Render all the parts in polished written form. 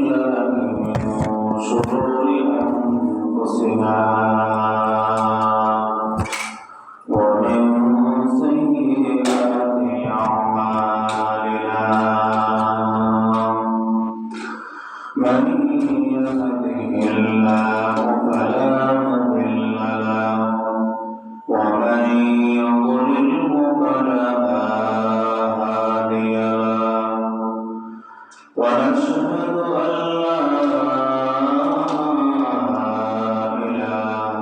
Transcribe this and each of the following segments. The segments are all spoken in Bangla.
بالله من شرور أنفسنا ومن سيئات أعمالنا من يهده الله فلا مضل له ومن يضلله فلا هادي له ونشهد أن لا إله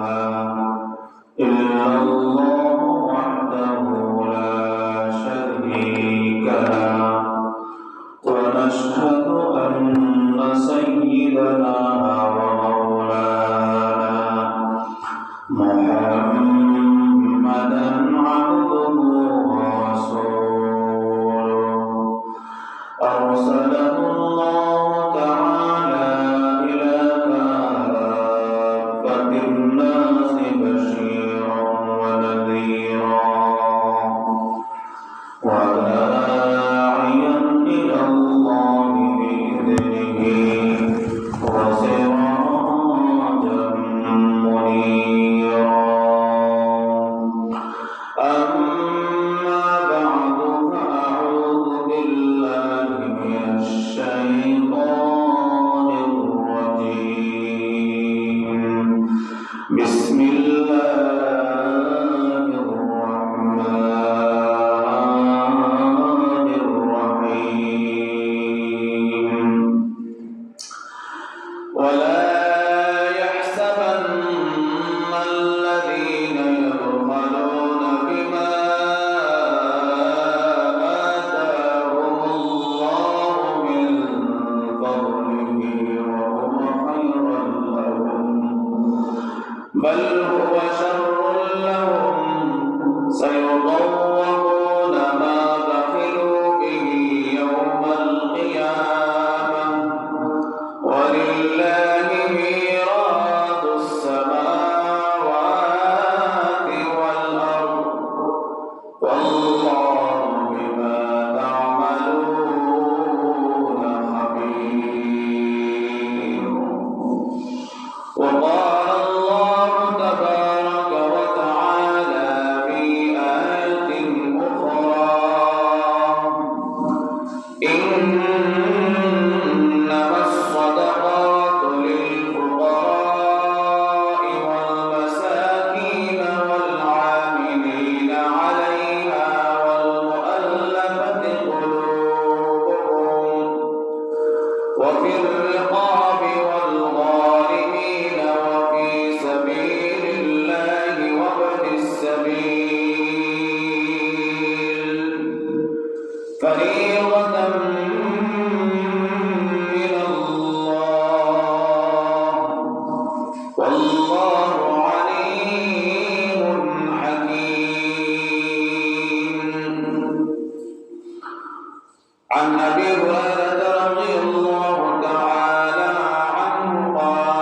إلا الله وحده لا شريك له ونشهد أن سيدنا ومولانا محمدا عبده ورسوله أرسله الله تعالى إلى كافة الناس بشيرا ونذيرا وداعيا إلى الله بإذنه وسراجا منيرا أما بعد فأعوذ بالله من الشيطان الرجيم بسم الله الرحمن الرحيم ولا يحسبن الذين يبخلون بما آتاهم الله من فضله وهو خيرا لهم بل هو شر لهم سيطوقون ما بخلوا به يوم القيامة ولله ميراث السماوات والأرض والله بما تعملون خبير وقال الله تبارك وتعالى في آية أخرى إنما الصدقات للفقراء والمساكين والعاملين عليها والمؤلفة قلوبهم وفي الرقاب والغارمين وفي سبيل الله وابن السبيل فريضة من الله والله عليم حكيم عن أبي هريرة رضي الله تعالى عنه قال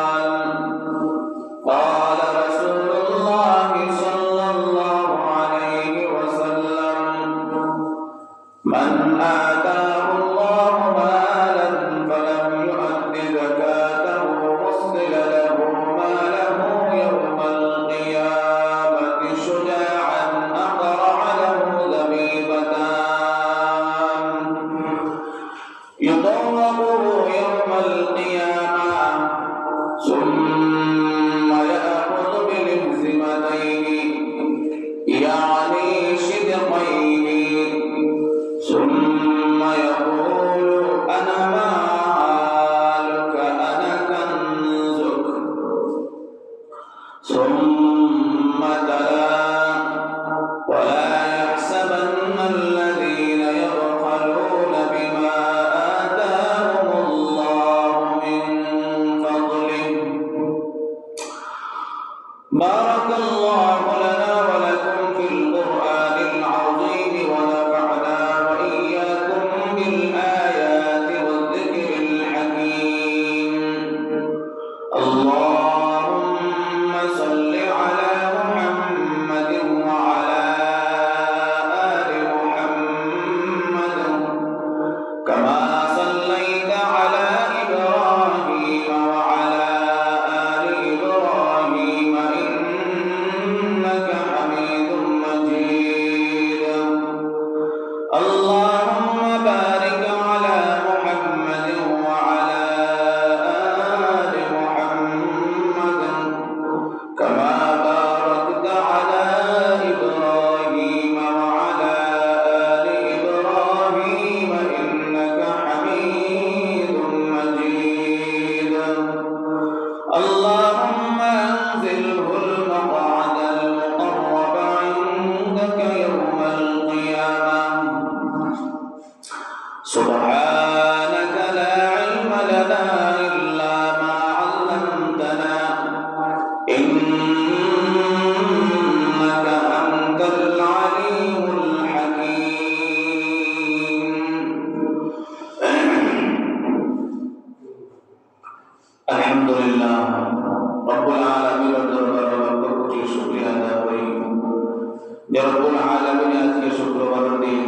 لنا إلا ما علمتنا إنك أنت العليم الحكيم الحمد لله رب العالمين দরবারে লক্ষ কোটি শুকরিয়া আদায় করি যে রব্বুল আলামিন আজকে শুক্রবার দিন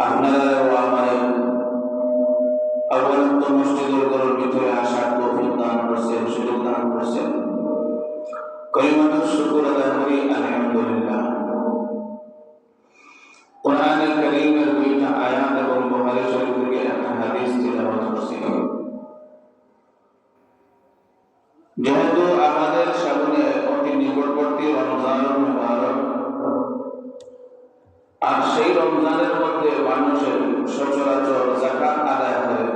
আপনারা ও আমাদের অবরত মসজিদের ঘরের ভিতরে আসার তৌফিক দান করেছেন, সুযোগ দান করেছেন। কলিমাতুর শুকর আদায় করি আলহামদুলিল্লাহ। কোরআনুল কারীমের দুইটা আয়াত এবং বুখারী শরীফ থেকে একটা হাদিস তিলাওয়াত করছি। যেহেতু আমাদের সামনে অতি নিকটবর্তী রমজান মুবারক, আর সেই রমজানের মধ্যে মানুষের সচরাচর যাকাত আদায় করে,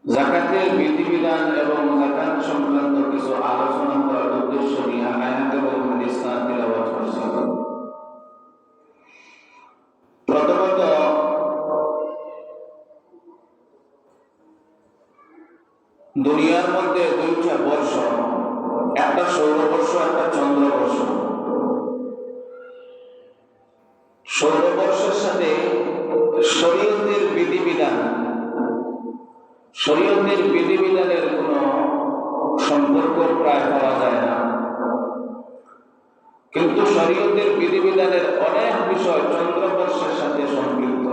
যাকাতের বিধিবিধান এবং যাকাত সংক্রান্ত কিছু আলোচনা করার উদ্দেশ্য নিয়ে আয়াত এবং হাদিস তিলাওয়াত করছি। প্রথমত দুনিয়ার মধ্যে দুইটা বর্ষ, একটা সৌরবর্ষ, একটা চন্দ্রবর্ষ। সৌরবর্ষের সাথে শরীয়তের বিধিবিধানের কোন সম্পর্ক প্রায় পাওয়া যায় না, কিন্তু শরীয়তের বিধিবিধানের অনেক বিষয় চন্দ্রবর্ষের সাথে সম্পৃক্ত।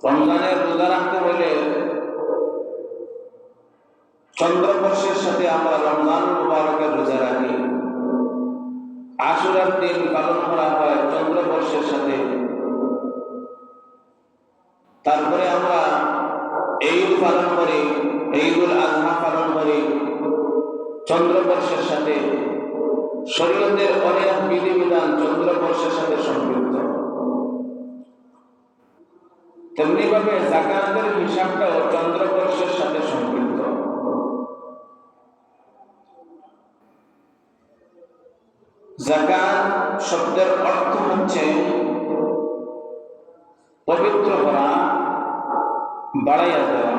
রমজানের রোজা রাখতে হলে চন্দ্রবর্ষের সাথে আমরা রমজান মুবারকের রোজা রাখি। আশুরার দিন পালন করা হয় চন্দ্রবর্ষের সাথে। তারপরে আমরা ঈদ পালন করি, ঈদুল আযহা পালন করি চন্দ্রবর্ষের সাথে। শরীয়তের অনেক বিধিবিধান চন্দ্রবর্ষের সাথে সম্পৃক্ত। তেমনি ভাবে যাকাতের হিসাবটাও চন্দ্রবর্ষের সাথে সম্পৃক্ত। যাকাত শব্দের অর্থ হচ্ছে পবিত্র করা, বাড়াইয়া দেওয়া।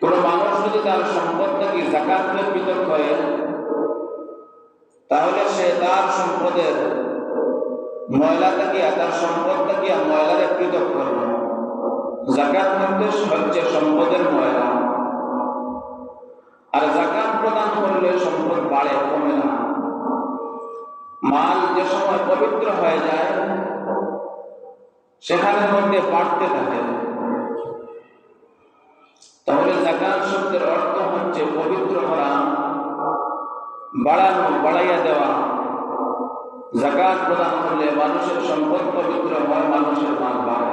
কোন মানুষ যদি তার সম্পদ থেকে যাকাতে পৃথক হয়, তাহলে সে তার সম্পদের ময়লা থেকে, তার সম্পদ থেকে ময়লারে পৃথক করবে। যাকাত নির্দেশ হচ্ছে সম্পদের ময়লা, আর যাকাত প্রদান করলে সম্পদ বাড়ে, কমে না। মাল যে সময় পবিত্র হয়ে যায় সেখানের মধ্যে বাড়তে থাকে। তাহলে যাকাত শব্দের অর্থ হচ্ছে পবিত্র করা, বাড়ানো, বাড়াইয়া দেওয়া। যাকাত প্রদান করলে মানুষের সম্পদ পবিত্র হয়, মানুষের মাল বাড়ে।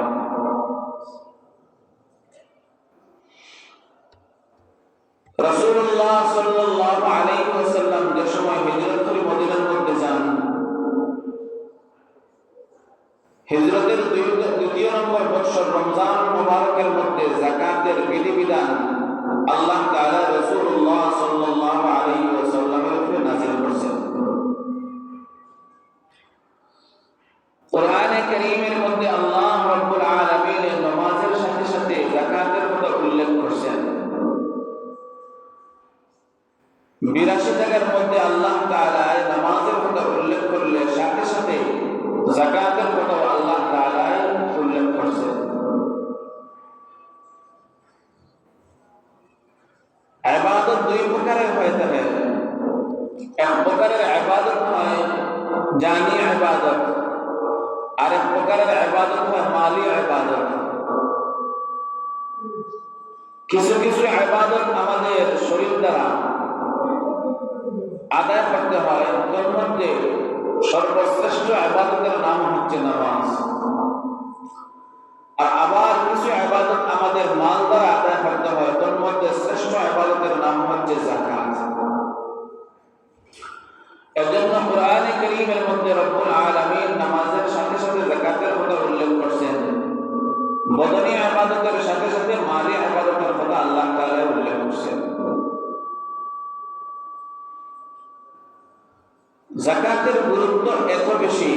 রাসূলুল্লাহ সাল্লাল্লাহু আলাইহি ওয়াসাল্লাম যে সময় হিজরত করে মদিনার মধ্যে যান, হিজরতের দ্বিতীয় নম্বর বছর রমজান মুবারকের মধ্যে যাকাতের বিধিবিধান আল্লাহ তাআলা রাসূলুল্লাহ সাল্লাল্লাহু আলাইহি ওয়াসাল্লামের উপরে নাযিল করেছেন। কোরআনে কারীমের মধ্যে আল্লাহ রাব্বুল আলামিন নামাজের সাথে সাথে যাকাতের কথা উল্লেখ করেছেন। 82 জায়গার মধ্যে আল্লাহ তাআলা নামাজের কথা উল্লেখ করলে সাথে সাথে যাকাতের কথা আল্লাহ তাআলা উল্লেখ করেছেন। ইবাদত দুই প্রকারের হয়ে থাকে। এক প্রকারের ইবাদত হয় জানি ইবাদত, আর এক প্রকারের ইবাদত হয় মালি ইবাদত। কিছু কিছু ইবাদত আমাদের শরীর দ্বারা আদায় করতে হয়, তার মধ্যে সর্বশ্রেষ্ঠ ইবাদতের নাম হচ্ছে নামাজ। আর আবার কিছু ইবাদত আমাদের মাল দ্বারা আদায় করতে হয়, তার মধ্যে শ্রেষ্ঠ ইবাদতের নাম হচ্ছে যাকাত। এজন্য কোরআনে কারীমের মধ্যে রব্বুল আলামিন নামাজের সাথে সাথে যাকাতের কথা উল্লেখ করেছেন। বদনী ইবাদতের সাথে সাথে মালি ইবাদতের কথা আল্লাহ তাআলা উল্লেখ করেছেন। যাকাতের গুরুত্ব এত বেশি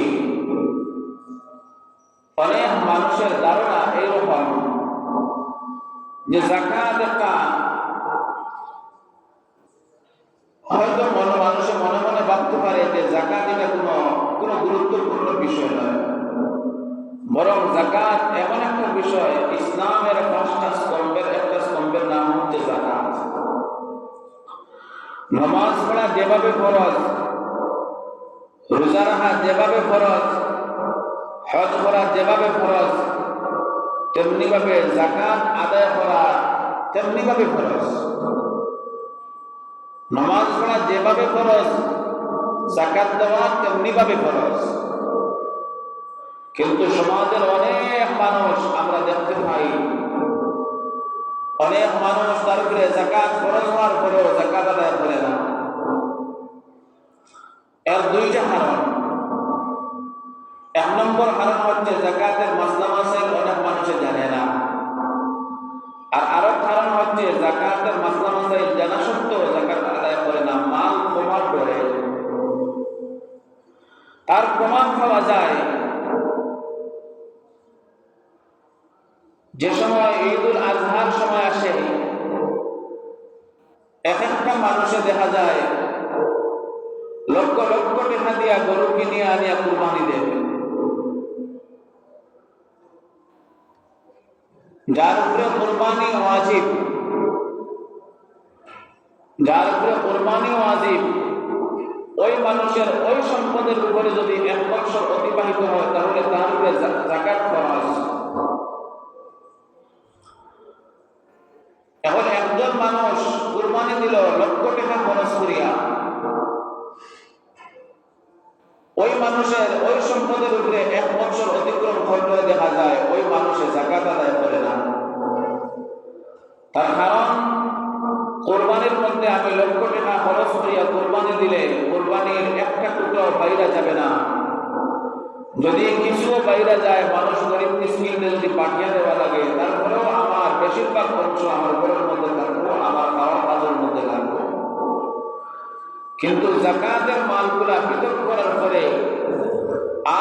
অনেক মানুষের ধারণা এইরকম যে যাকাত একটা হয়তো মানুষে মনে মনে ভাবতে পারে যে যাকাত এটা কোনো গুরুত্বপূর্ণ বিষয় নয়, বরং যাকাত এমন একটা বিষয়, ইসলামের 5টা স্তম্ভের একটা স্তম্ভের নাম হচ্ছে যাকাত। নামাজ পড়া যেভাবে ফরজ, রোজা রাখা যেভাবে ফরজ, হজ করা যেভাবে ফরজ, তেমনি ভাবে যাকাত আদায় করা তেমনি ভাবে ফরজ। নামাজ পড়া যেভাবে ফরজ, যাকাত দেওয়া তেমনি ভাবে ফরজ। কিন্তু সমাজের অনেক মানুষ আমরা দেখতে পাই, অনেক মানুষ তার উপরে যাকাত ফরজ হওয়ার পরেও যাকাত আদায় করে না। এর 2টা কারণ। 1 নম্বর কারণ হচ্ছে যাকাতের মাসলা মাসাইল অনেক মানুষে জানে না, আর আরেক কারণ হচ্ছে যাকাতের মাসলা মাসাইল জানা সত্ত্বেও যাকাত আদায় করে না, মাল কমার ডরে। তার প্রমাণ পাওয়া যায় যে সময় ঈদুল আজহার সময় আসে, এক একটা মানুষে দেখা যায় লক্ষ লক্ষ টাকা দিয়া গরু কিনে আনিয়া কুরবানি দেবে। যার উপরে কুরবানি ওয়াজিব, যার উপরে কুরবানি ওয়াজিব, ওই মানুষের ওই সম্পদের উপরে যদি 1 বছর অতিবাহিত হয় তাহলে তার উপরে যাকাত ফরজ। এখন একজন মানুষ কুরবানি দিল লক্ষ টাকা খরচ করিয়া, ওই মানুষের ওই সম্পদের উপরে 1 বছর অতিক্রম করলে দেখা যায় ওই মানুষের যাকাত আদায় করে না। তার কারণ কোরবানির মধ্যে আমি লক্ষ টাকা খরচ করিয়া কোরবানি দিলে কোরবানির একটা টুকরো বাইরে যাবে না। যদি কিছুও বাইরে যায়, মানুষ গরিব মিসকিনদের যদি পাঠিয়ে দেওয়া লাগে, তারপরেও আমার বেশিরভাগ অংশ আমার ঘরের মধ্যে থাকবো, আমার খাওয়া কাজের মধ্যে থাকবো। কিন্তু যাকাতের মালগুলা পৃথক করার পরে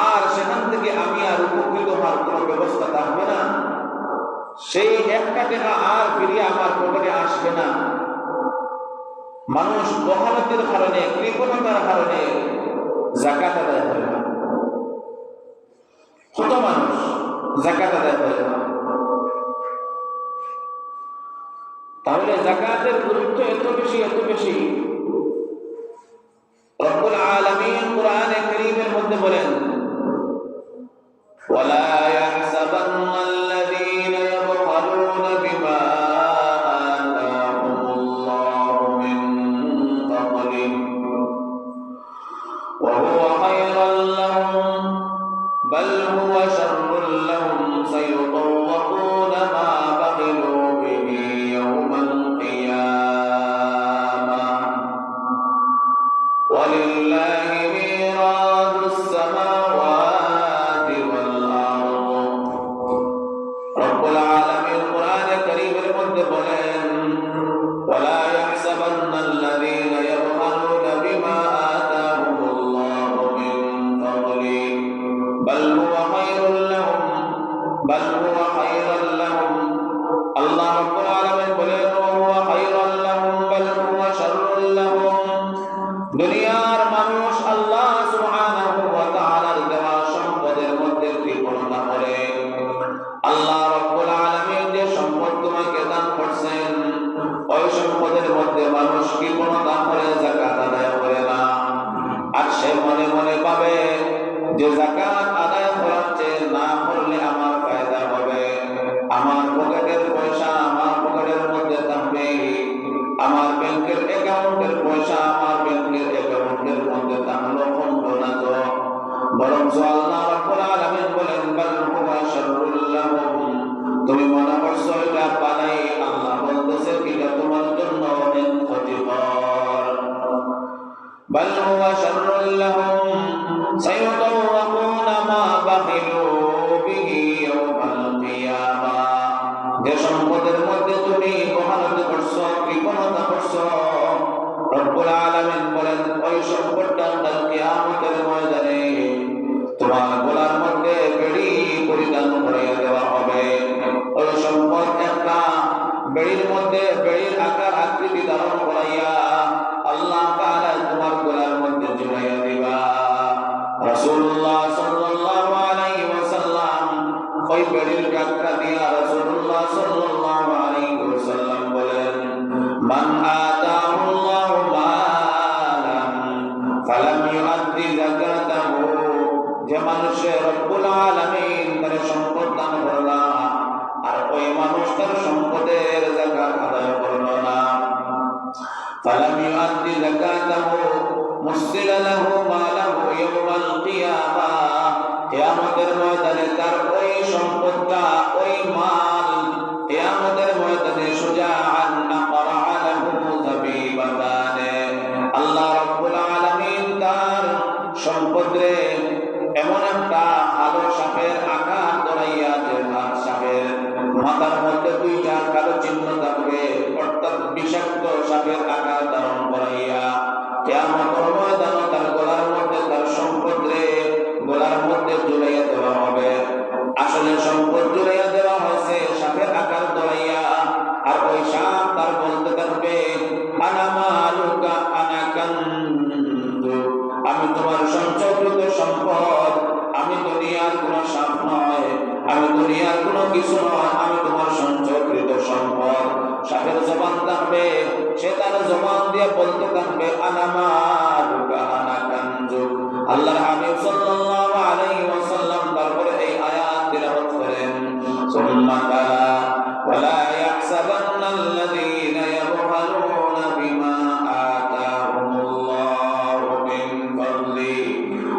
আর সেখান থেকে আমি আর উপকৃত হওয়ার কোনো ব্যবস্থা থাকবে না। সেই 1 টাকা আর ফিরিয়ে আমার পকেটে আসবে না। মানুষ বহালতের কারণে, কৃপণতার কারণে যাকাত আদায় করে না। কত মানুষ যাকাত আদায় করে না। তাহলে যাকাতের গুরুত্ব এত বেশি, এত বেশি। রব্বুল আলামিন কোরআনে কারীমের মধ্যে বলেন, ওয়ালা ইয়াহসাবান্নাল্লাযীনা ইয়াবখালুনা বিমা আতাহুমুল্লাহু মিন ফাদলিহি ওয়া হুয়া খায়রাল লাহুম বাল হুয়া শাররুল লাহুম সায়ুতাওয়াকুনা মা বাখিলু বিহি ইয়াওমাল কিয়ামাহ ওয়ালিল্লাহি মিরাসুস সামাওয়াতি ওয়াল আরদ। রব্বুল আলামিন কোরআনে কারীমের মধ্যে বলেন, ওয়ালা ইয়াহসাবান্নাল্লাযীনা ইয়াবখালুনা বিমা আতাহুমুল্লাহু মিন ফাদলিহি বাল হুয়া খায়রুল লাহুম বাল হুয়া খায়রাল লাহুম। আল্লাহ রব্বুল আলামিন বলেন, ওয়া হুয়া খায়রাল লাহুম বাল হুয়া শাররুল লাহুম। দুনিয়ার মানুষ আল্লাহ সুবহানাহু ওয়া তাআলার দেওয়া সম্পদের মধ্যে কৃপণতা করে। আল্লাহ রব্বুল আলামিন যে সম্পদ তোমাকে দান করছেন, ওই সম্পদের মধ্যে মানুষ কৃপণতা করে যাকাত আদায় করে না। আর সে মনে মনে ভাবে যে যাকাত আদায় করাচ্ছে না করলে আমার ফায়দা হবে, আমার পকেটের পয়সা আমার পকেটের মধ্যে থাকবে, আমার ব্যাংকের অ্যাকাউন্টের পয়সা আমার ব্যাংকের অ্যাকাউন্টের মধ্যে থাকলো কমলো না তো। বরং আল্লাহ রাব্বুল আলামিন বলেন, বাল হুয়া শাররুল লাহুম। তুমি মনে করছো এটা বালাই, আল্লাহ বলতেছে এটা তোমার জন্য অনেক ক্ষতিকর। বাল হুয়া শাররুল লাহুম সায়ুতাওয়াকুনা মা বাখিলু বিহি ইয়াওমাল কিয়ামাহ। যে সম্পদের মধ্যে তুমি বহালতি করছো, কৃপণতা করছো, রব্বুল আলামিন বলেন ওই সম্পদটা কাল কিয়ামতের ময়দানে তোমার গলার মধ্যে বেড়ি পরিণত ওই বেড়ির ডাকটা দিয়া রাসূলুল্লাহ সাল্লাল্লাহু আলাইহি ওয়াসাল্লাম বলেন, মান আতাহুল্লাহু মালান ফালাম ইউআদ্দি যাকাতাহু, যে মানুষের রব্বুল আলামিন তার সম্পদ দান করলা আর ওই মানুষ তার সম্পদের যাকাত আদায় করল না, ফালাম ইউআদ্দি যাকাতাহু মুসিলা লাহু মালাহু ইয়াওমাল কিয়ামাহ, কিয়ামতের ময়দানে তার ওই সম্পদটা ওই মাল কিয়ামতের ময়দানে সুজাআন নাকরা লাহু যাবিবাতান, আল্লাহ রাব্বুল আলামিন তার সম্পদে এমন একটা কালো সাপের আকার ধরাইয়া, যে সাপের মাথার মধ্যে দুইটা কালো চিহ্ন থাকবে, অর্থাৎ বিষাক্ত সাপের আকার ধারণ করাইয়া কিয়ামতের ময়দানে তার গলার মধ্যে তার সম্পদে গলার মধ্যে ঝুলাইয়া দেওয়া হবে। আসলে সম্পদ ঝুলাইয়া দেওয়া হয়েছে সাপের আকার ধরাইয়া, আর ওই সাপ তার বলতে থাকবে, আনা মালুকা আনা কানজু, আমি তোমার সঞ্চয়কৃত সম্পদ, আমি দুনিয়ার কোনো সাপ নয়, আমি দুনিয়ার কোনো কিছু নয়, আমি তোমার সঞ্চয়কৃত সম্পদ। সাপের জবান থাকবে, সে তার জবান দিয়ে বলতে থাকবে, আনা মালুকা আনা কানজু। আল্লাহর হাবিব সাল্লাল্লাহু আলাইহি ওয়াসাল্লাম তারপরে এই আয়াত তিলাওয়াত করেন, সুম্মা তালা ওয়ালা ইয়াহসাবান্নাল্লাযীনা ইয়াবখালুনা বিমা আতাহুমুল্লাহু মিন ফাদলি।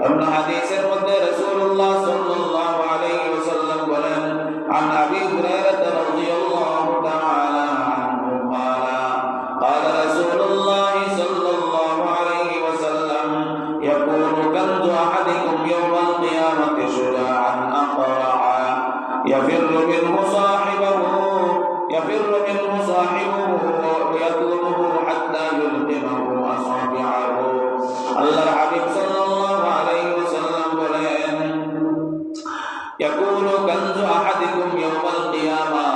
অন্য হাদিসের মধ্যে রাসূলুল্লাহ সাল্লাল্লাহু আলাইহি ওয়াসাল্লাম বলেন, আন আবি হুরায়রা রাদিয়াল্লাহু তাআলা আনহু ক্বালা ক্বালা রাসূলুল্লাহ সাল্লাল্লাহু আলাইহি ওয়াসাল্লাম, ইয়াকুনু কানজু আহাদিকুম ইয়াওমাল কিয়ামাতি শুজাআন aqra'a ইয়াফিরু মিনহু সাহিবুহু ويطلبه حتى يلقمه أصابعه। আল্লাহর হাবিব সাল্লাল্লাহু আলাইহি ওয়াসাল্লাম বলেন, ইয়াকুনু কানজু আহাদিকুম ইয়াওমাল কিয়ামা,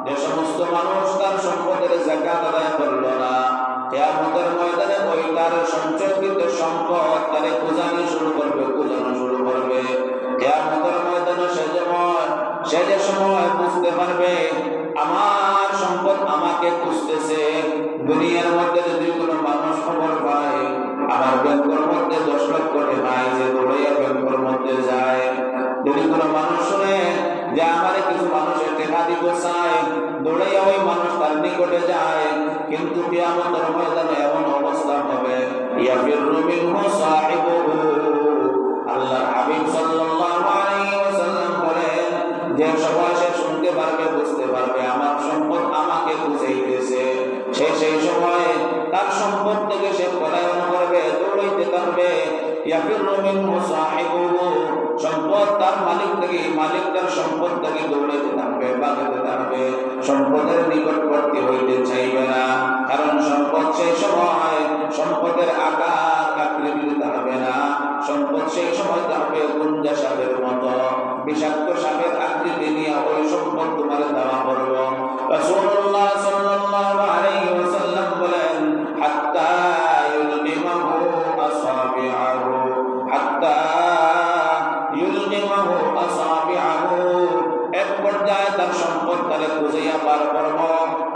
যে সমস্ত মানুষ তার সম্পদের যাকাত আদায় করল না, কিয়ামতের ময়দানে ওই তার সঞ্চয়কৃত সম্পদ তারে খোঁজানো শুরু করবে। কিয়ামতের ময়দানে সে যে সময় বুঝতে পারবে আমার সম্পদ আমাকে খুঁজতেছে। দুনিয়ার মধ্যে যদি কোনো মানুষ খবর পায় আমার ব্যাংকের মধ্যে 10 লক্ষ টাকা যে দৌড়াইয়া ব্যাংকের মধ্যে যায়, যদি কোনো মানুষ শুনে যে আমার কিছু মানুষের টাকা দিব চায়, দৌড়াইয়া ওই মানুষ তার নিকটে যায়, কিন্তু কিয়ামতের ময়দানে এমন অবস্থা হবে, ইয়াফিরু মিনহু সাহিবুহু। আল্লাহর হাবিব সাল্লাল্লাহু আলাইহি ওয়াসাল্লাম বলেন, যে সময় সে শুনতে পারবে বুঝতে পারবে আমার সম্পদ আমাকে খুঁজাইতেছে, সেই সময় তার সম্পদ থেকে সে পলায়ন করবে, দৌড়াইতে থাকবে। ইয়াফিরু মিনহু সাহিবুহু, সম্পদ তার মালিক তার সম্পদ থেকে দৌড়াইতে থাকবে, ভাগতে থাকবে, সম্পদের নিকটবর্তী হইতে চাইবে না, কারণ সম্পদ সেই সময় সম্পদের আকার আকৃতি থাকবে না, সম্পদ সেই সময় থাকবে গুঞ্জা সাপের মতো, বিষাক্ত সাপের আকৃতি নিয়ে ওই সম্পদ তোমার দেওয়া করব। রাসূলুল্লাহ সাল্লাল্লাহু আলাইহি ওয়াসাল্লাম বলেন, হাত্তা ইউলকিমাহু আসাবিআহু, হাত্তা ইউলকিমাহু আসাবিআহু, এক পর্যায়ে তার সম্পদ তারে খুঁজিয়া বার করব,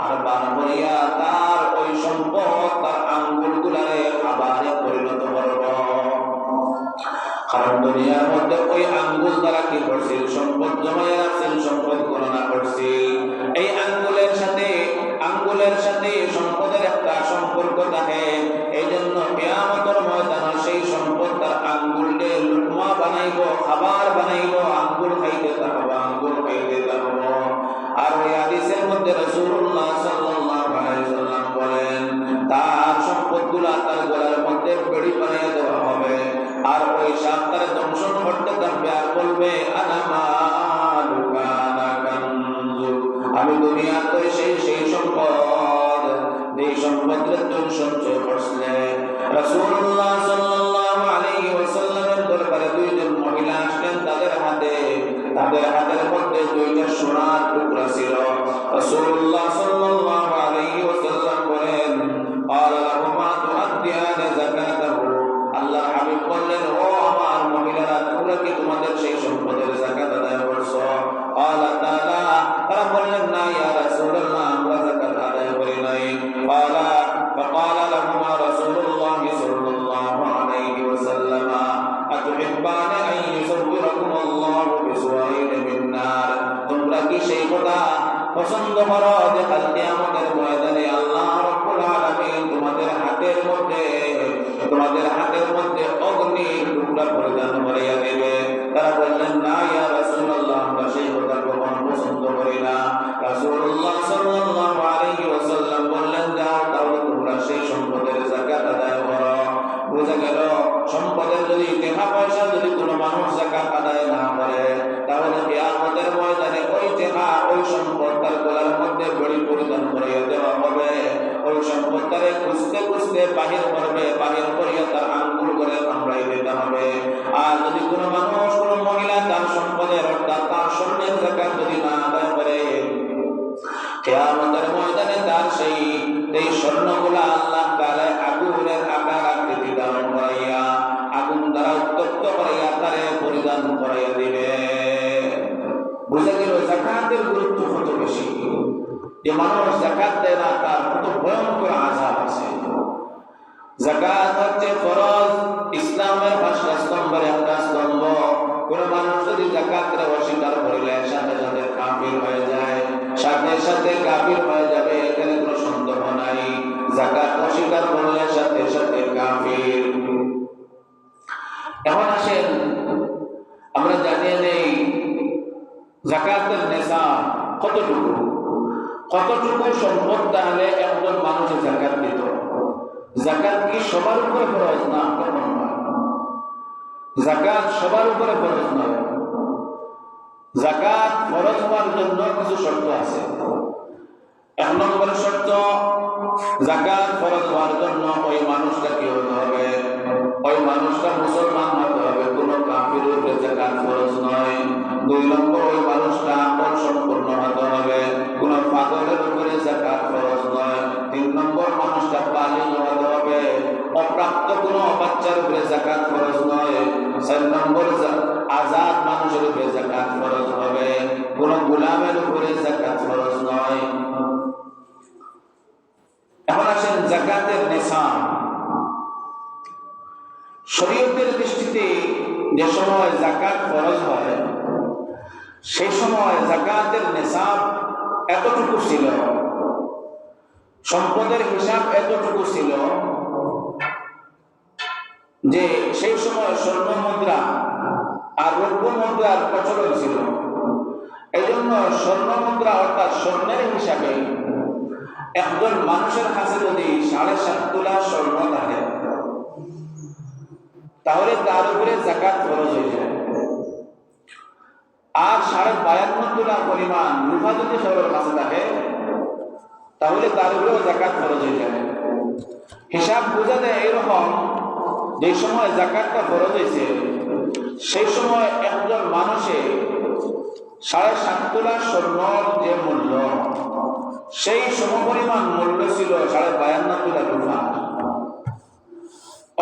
আর বার করিয়া তার ওই সম্পদ তার আঙ্গুলগুলারে খাবারে পরিণত করব। কারণ দুনিয়ার মধ্যে ওই আঙ্গুল দ্বারা কি করছিল, সম্পদ জমাইয়া রাখছিল, সম্পদ গণনা করছিল। এই আঙ্গুলের সাথে সম্পদের একটা সম্পর্ক থাকে। এই জন্য কিয়ামতের ময়দানে সেই সম্পদ তার আঙ্গুলকে লুকমা বানাইব, খাবার বানাইব, আঙ্গুল খাইতে থাকবো। আর ওই হাদিসের মধ্যে রাসূলুল্লাহ সাল্লাল্লাহু আলাইহি ওয়াসাল্লাম বলেন, তার সম্পদগুলা তার গলার মধ্যে বেড়ি বানিয়ে দেওয়া হবে, আর ওই সাপ তারে দংশন করতে থাকবে আর বলবে, আনা মালুকা আনা কানজু, আমি দুনিয়ার তো সেই সম্পদ, এই সম্পদের তুমি সঞ্চয় করছিলে। রাসূলুল্লাহ সাল্লাল্লাহু আলাইহি ওয়াসাল্লামের দরবারে দুইজন মহিলা আসলেন, তাদের হাতের মধ্যে দুইটা সোনার টুকরা ছিল। রাসূলুল্লাহ সাল্লাল্লাহু আলাইহি ওয়াসাল্লাম বলেন, ক্বালা লাহুমা তুআদ্দিয়ানা যাকাতাহু, আল্লাহর হাবিব বললেন, ও আমার মহিলারা, তোমরা কি তোমাদের সেই সম্পদের যাকাত আদায় করছো? পছন্দ করো যে কাল কিয়ামতের ময়দানে আল্লাহ রাব্বুল আলামিন তোমাদের হাতের মধ্যে অগ্নি টুকরা পরিধান করাইয়া দেবে। তারা বললেন, না ইয়া রাসূলুল্লাহ, আমরা সেই কথা কখনো পছন্দ করি না। রাসূলুল্লাহ সাল্লাল্লাহু আলাইহি ওয়াসাল্লাম বললেন, যাও তাহলে তোমরা সেই সম্পদের যাকাত আদায় করো। বোঝা গেল, সম্পদের যদি টাকা পয়সা যদি কোনো মানুষ যাকাত আদায় না করে, তাহলে কিয়ামতের ময়দানে ওই টাকা ওই সম্পদ তার গলার মধ্যে বেড়ি পরিধান করিয়ে দেওয়া হবে। ওই সম্পদ তারে খুঁজতে খুঁজতে বাহির করবে, বাহির করিয়া তার আঙ্গুল করে কামড়াই দিতে হবে। আর যদি কোনো মানুষ কোনো মহিলা তার সম্পদের অর্থাৎ তার স্বর্ণের যাকাত যদি না আদায় করে, কিয়ামতের ময়দানে তার সেই স্বর্ণগুলা আল্লাহ তাআলা আগুনের আকার আকৃতি ধারণ করাইয়া আগুন দ্বারা উত্তপ্ত করাইয়া তারে পরিধান করাইয়া দিবে। বুঝা গেল যাকাতের গুরুত্ব কত বেশি, যে মানুষ যাকাত দেয় না তার কত ভয়ঙ্কর আযাব আছে। যাকাত হচ্ছে ফরজ, ইসলামের 5টা স্তম্ভের একটা স্তম্ভ। কোন মানুষ যদি যাকাতের অস্বীকার করিলে সাথে সাথে কাফির হয়ে যায়, সাথে সাথে কাফির হয়ে যাবে, এখানে কোনো সন্দেহ নাই। যাকাত অস্বীকার করলে সাথে সাথে কাফির। এখন আসেন আমরা জানিয়ে নেই যাকাতের নিসাব কতটুকু সম্পদ তাহলে একজন মানুষের যাকাত দিত। যাকাত কি সবার উপরে ফরজ? না, কখনো নয়। যাকাত সবার উপরে ফরজ নয়। যাকাত ফরজ হওয়ার জন্য কিছু শর্ত আছে। 1 নম্বর শর্ত, যাকাত ফরজ হওয়ার জন্য ওই মানুষটা কি হতে হবে? ওই মানুষটা মুসলমান হতে হবে, কোন কাফিরের উপরে যাকাত ফরজ নয়। 2 নম্বর, ওই মানুষটা আকল সম্পন্ন হতে হবে, কোন পাগলের উপরে যাকাত ফরজ নয়। 3 নম্বর, মানুষটা বালিগ হতে হবে, অপ্রাপ্ত কোন বাচ্চার উপরে যাকাত ফরজ নয়। 4 নম্বর, আজাদ মানুষের উপরে যাকাত ফরজ হবে, কোন গোলামের উপরে যাকাত ফরজ নয়। এখন আসেন যাকাতের নিসাব। শরীয়তের দৃষ্টিতে যে সময় যাকাত ফরজ হয়, সেই সময় যাকাতের নিসাব এতটুকু ছিল, সম্পদের হিসাব এতটুকু ছিল যে সেই সময় স্বর্ণ মুদ্রা আর রৌপ্য মুদ্রার প্রচলন ছিল। এই জন্য স্বর্ণ মুদ্রা অর্থাৎ স্বর্ণের হিসাবে একজন মানুষের কাছে যদি 7.5 তোলা স্বর্ণ থাকে, তাহলে তার উপরে যাকাত ফরজ হয়ে যায়। আর 52.5 তোলা পরিমাণ রূপা যদি সবার কাছে থাকে, তাহলে তার উপরেও যাকাত ফরজ হয়ে যায়। হিসাব বোঝা যায় এরকম, যে সময় যাকাতটা ফরজ হয়েছে সেই সময় একজন মানুষের 7.5 তোলা স্বর্ণর যে মূল্য, সেই সমপরিমাণ মূল্য ছিল 52.5 তোলা রূপা।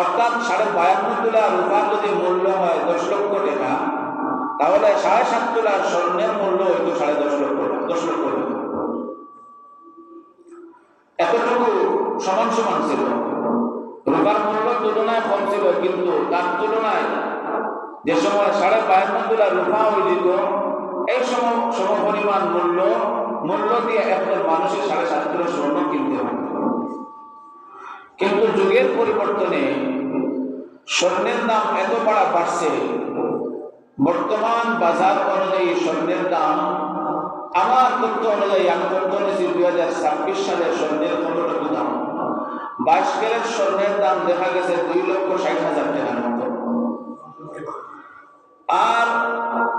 অর্থাৎ 52.5 তোলা রূপার যদি মূল্য হয় 10 লক্ষ টাকা, তাহলে 7.5 তোলার স্বর্ণের মূল্য হইতো 10.5 লক্ষ টাকা, 10 লক্ষ টাকা। এতটুকু সমান সমান ছিল। রূপার মূল্য তুলনায় কম ছিল, কিন্তু তার তুলনায় যে সময় 52.5 তোলা রূপা হয়ে যেত, এই সমপরিমাণ মূল্য দিয়ে একজন মানুষের 7.5 তোলা স্বর্ণ কিনতে হবে। কিন্তু যুগের পরিবর্তনে স্বর্ণের দাম এত বাড়ছে, বর্তমান বাজার অনুযায়ী স্বর্ণের দাম, আমার তথ্য অনুযায়ী, আমি তথ্য নিয়েছি 2026 সালের স্বর্ণের কতটুকু দাম, 22 ক্যারেট স্বর্ণের দাম দেখা গেছে 2,60,000 টাকার মতো। আর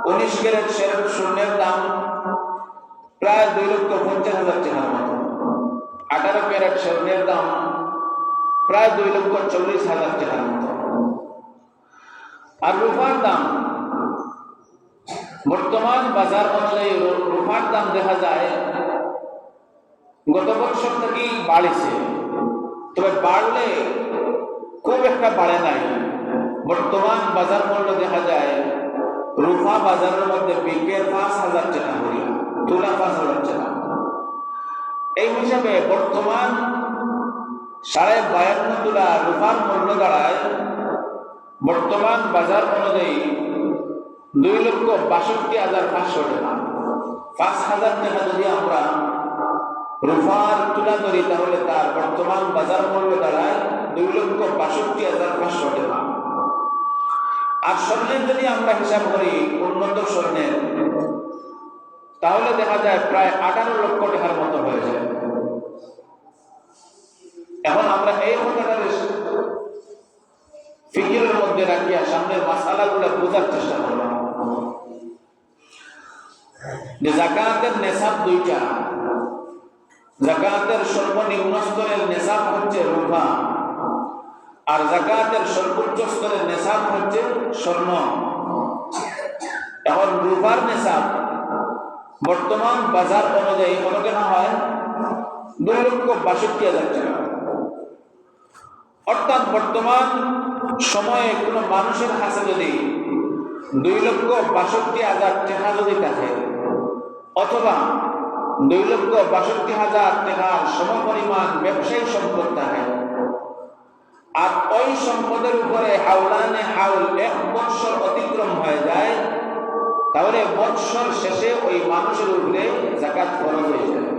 19 ক্যারেট স্বর্ণের দাম প্রায় 2,50,000 টাকার মতো। 18 ক্যারেট স্বর্ণের দাম প্রায় 2,40,000 টাকার মতো। আর রূপার দাম বর্তমান বাজার অনুযায়ী রূপার দাম দেখা যায় গত বছর থেকেই বাড়ছে, তবে বাড়লে খুব একটা বাড়ে নাই। বর্তমান বাজার মূল্য দেখা যায় রূপা বাজারের মধ্যে বিকেল 5,000 টাকা করে, তোলা 5,000 টাকা। এই হিসাবে বর্তমান 52.5 তোলা রূপার মূল্য দাঁড়ায় বর্তমান বাজার অনুযায়ী 2,62,500 টাকা। 5,000 টাকা যদি আমরা রুফার তুলা ধরি তাহলে তার বর্তমান বাজার মূল্য দাঁড়ায় 2,62,500 টাকা। আর স্বর্ণের যদি আমরা হিসাব করি উন্নত স্বর্ণের, তাহলে দেখা যায় প্রায় 18 লক্ষ টাকার মতো হয়ে যায়। এখন আমরা এই কথাটার ফিকিরের মধ্যে রাখিয়া সামনের মাসালাগুলো বোঝার চেষ্টা করলাম যে জাকাতের নেশাব দুইটা। জাকাতের সর্বনিম্ন স্তরের নেশাব হচ্ছে রুফা, আর জাকাতের সর্বোচ্চ স্তরের নেশাব হচ্ছে স্বর্ণ। এখন রুফার নেশাব বর্তমান বাজার অনুযায়ী কত টাকা হয়? 2,62,000 টাকা। অর্থাৎ বর্তমান সময়ে কোনো মানুষের কাছে যদি 2,62,000 টাকা যদি থাকে, অথবা 2,62,000 টাকার সমপরিমাণ ব্যবসায়ী সম্পদ থাকে, আর ওই সম্পদের উপরে হাওলানে হাউল 1 বৎসর অতিক্রম হয়ে যায়, তাহলে বৎসর শেষে ওই মানুষের উপরে যাকাত ফরজ হয়ে যায়।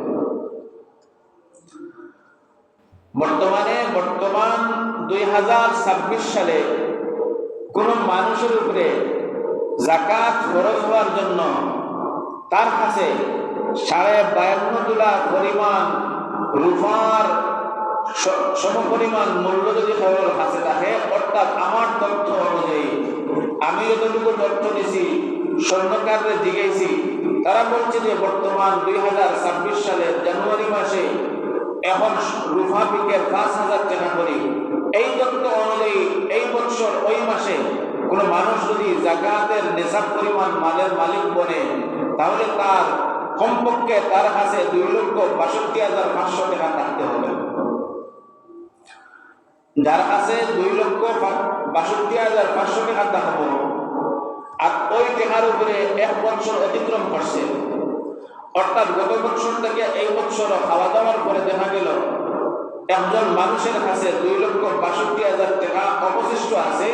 বর্তমান 2026 সালে কোন মানুষের উপরে যাকাত ফরজ হওয়ার জন্য তার কাছে 52.5 তোলা পরিমাণ রুফার সমপরিমাণ মূল্য যদি কারোর কাছে থাকে, অর্থাৎ আমার তথ্য অনুযায়ী আমি যতটুকু তথ্য দিছি, স্বর্ণকাররে জিজ্ঞেসি, তারা বলছে যে বর্তমান 2026 সালের জানুয়ারি মাসে এখন রুফা বিকের 5,000 টাকা করি। এই তথ্য অনুযায়ী এই বছর ওই মাসে কোনো মানুষ যদি জাকাতের নেশাব পরিমাণ মালের মালিক বনে, তাহলে তার কমপক্ষে তার কাছে 2,62,500 টাকা থাকতে হবে। যার কাছে 2,62,500 টাকা থাকবো, আর ওই টাকার উপরে 1 বছর অতিক্রম করছে, অর্থাৎ গত বছর থেকে এই বছর খাওয়া দাওয়ার পরে দেখা গেল একজন মানুষের কাছে 2,62,000 টাকা অবশিষ্ট আছে,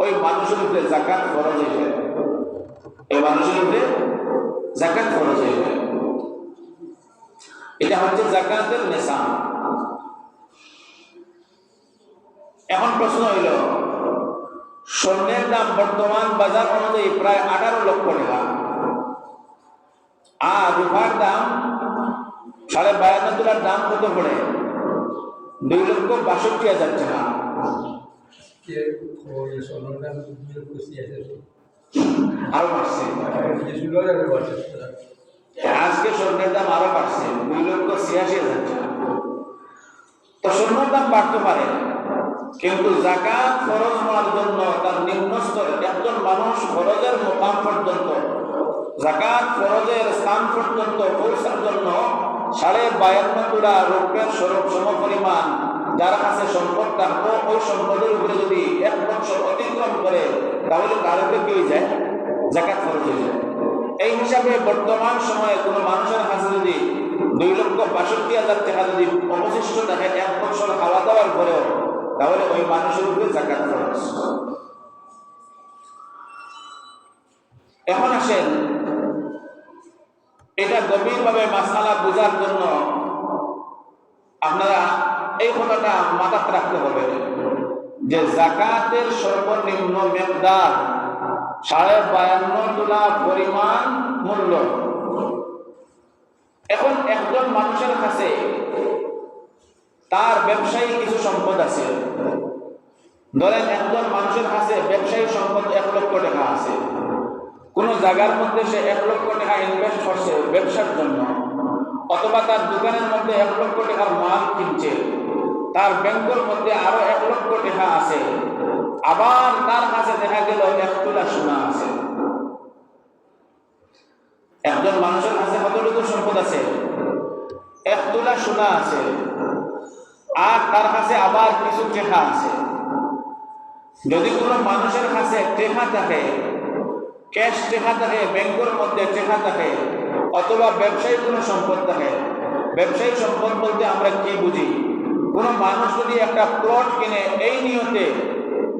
ওই মানুষের উপরে যাকাত ফরজ হয়ে যায়। এই মানুষের উপরে যাকাত ফরজ হয়ে যায়। এটা হচ্ছে যাকাতের নেশাব। এখন প্রশ্ন হইল, স্বর্ণের দাম বর্তমান বাজার অনুযায়ী প্রায় 18 লক্ষ টাকা, আর রুফার দাম 52.5 তোলার দাম কত পড়ে? 2,62,000 টাকা। আরো বাড়ছে, আজকে স্বর্ণের দাম আরো বাড়ছে, 2,86,000 টাকা। তো স্বর্ণের দাম বাড়তে পারে, কিন্তু যাকাত ফরজ হওয়ার জন্য তার নিম্ন স্তরে একজন মানুষ ফরজের মোকাম পর্যন্ত, যাকাত ফরজের স্থান পর্যন্ত পৌঁছার জন্য 52.5 তোলা রৌপ্যের সমপরিমাণ যার কাছে সম্পদ থাকবো, ওই সম্পদের উপরে যদি 1 বছর অতিক্রম করে, তাহলে তার উপরে কি হয়ে যায়? যাকাত ফরজ হয়ে যায়। এই হিসাবে বর্তমান সময়ে কোনো মানুষের কাছে যদি 2,62,000 টাকা যদি অবশিষ্ট থাকে 1 বছর খাওয়া দাওয়ার পরেও, তাহলে ওই মানুষের উপরে যাকাত ফরজ। এখন আসেন, এটা গভীরভাবে মাসালা বোঝার জন্য আপনারা এই কথাটা মাথায় রাখতে হবে যে যাকাতের সর্বনিম্ন মেকদার 52.5 তোলা পরিমাণ মূল্য। এখন একজন মানুষের কাছে তার ব্যবসায়ী কিছু সম্পদ আছে, ধরেন একজন মানুষের কাছে ব্যবসায়ী সম্পদ 1 লক্ষ টাকা আছে। কোন জায়গার মধ্যে সে 1 লক্ষ টাকা ইনভেস্ট করছে ব্যবসার জন্য, অথবা তার দোকানের মধ্যে 1 লক্ষ টাকার মাল কিনছে, তার ব্যাংকের মধ্যে আরো 1 লক্ষ টাকা আছে, আবার তার কাছে দেখা গেল 1 তোলা সোনা আছে। একজন মানুষের কাছে কতটুকু সম্পদ আছে? 1 তোলা সোনা আছে, আর তার কাছে আবার কিছু টাকা আছে। যদি কোনো মানুষের কাছে টাকা থাকে, ক্যাশ টাকা থাকে, ব্যাংকের মধ্যে টাকা থাকে, অথবা ব্যবসায়ী কোনো সম্পদ থাকে, ব্যবসায়ী সম্পদ বলতে আমরা কি বুঝি? কোনো মানুষ যদি একটা প্লট কিনে এই নিয়তে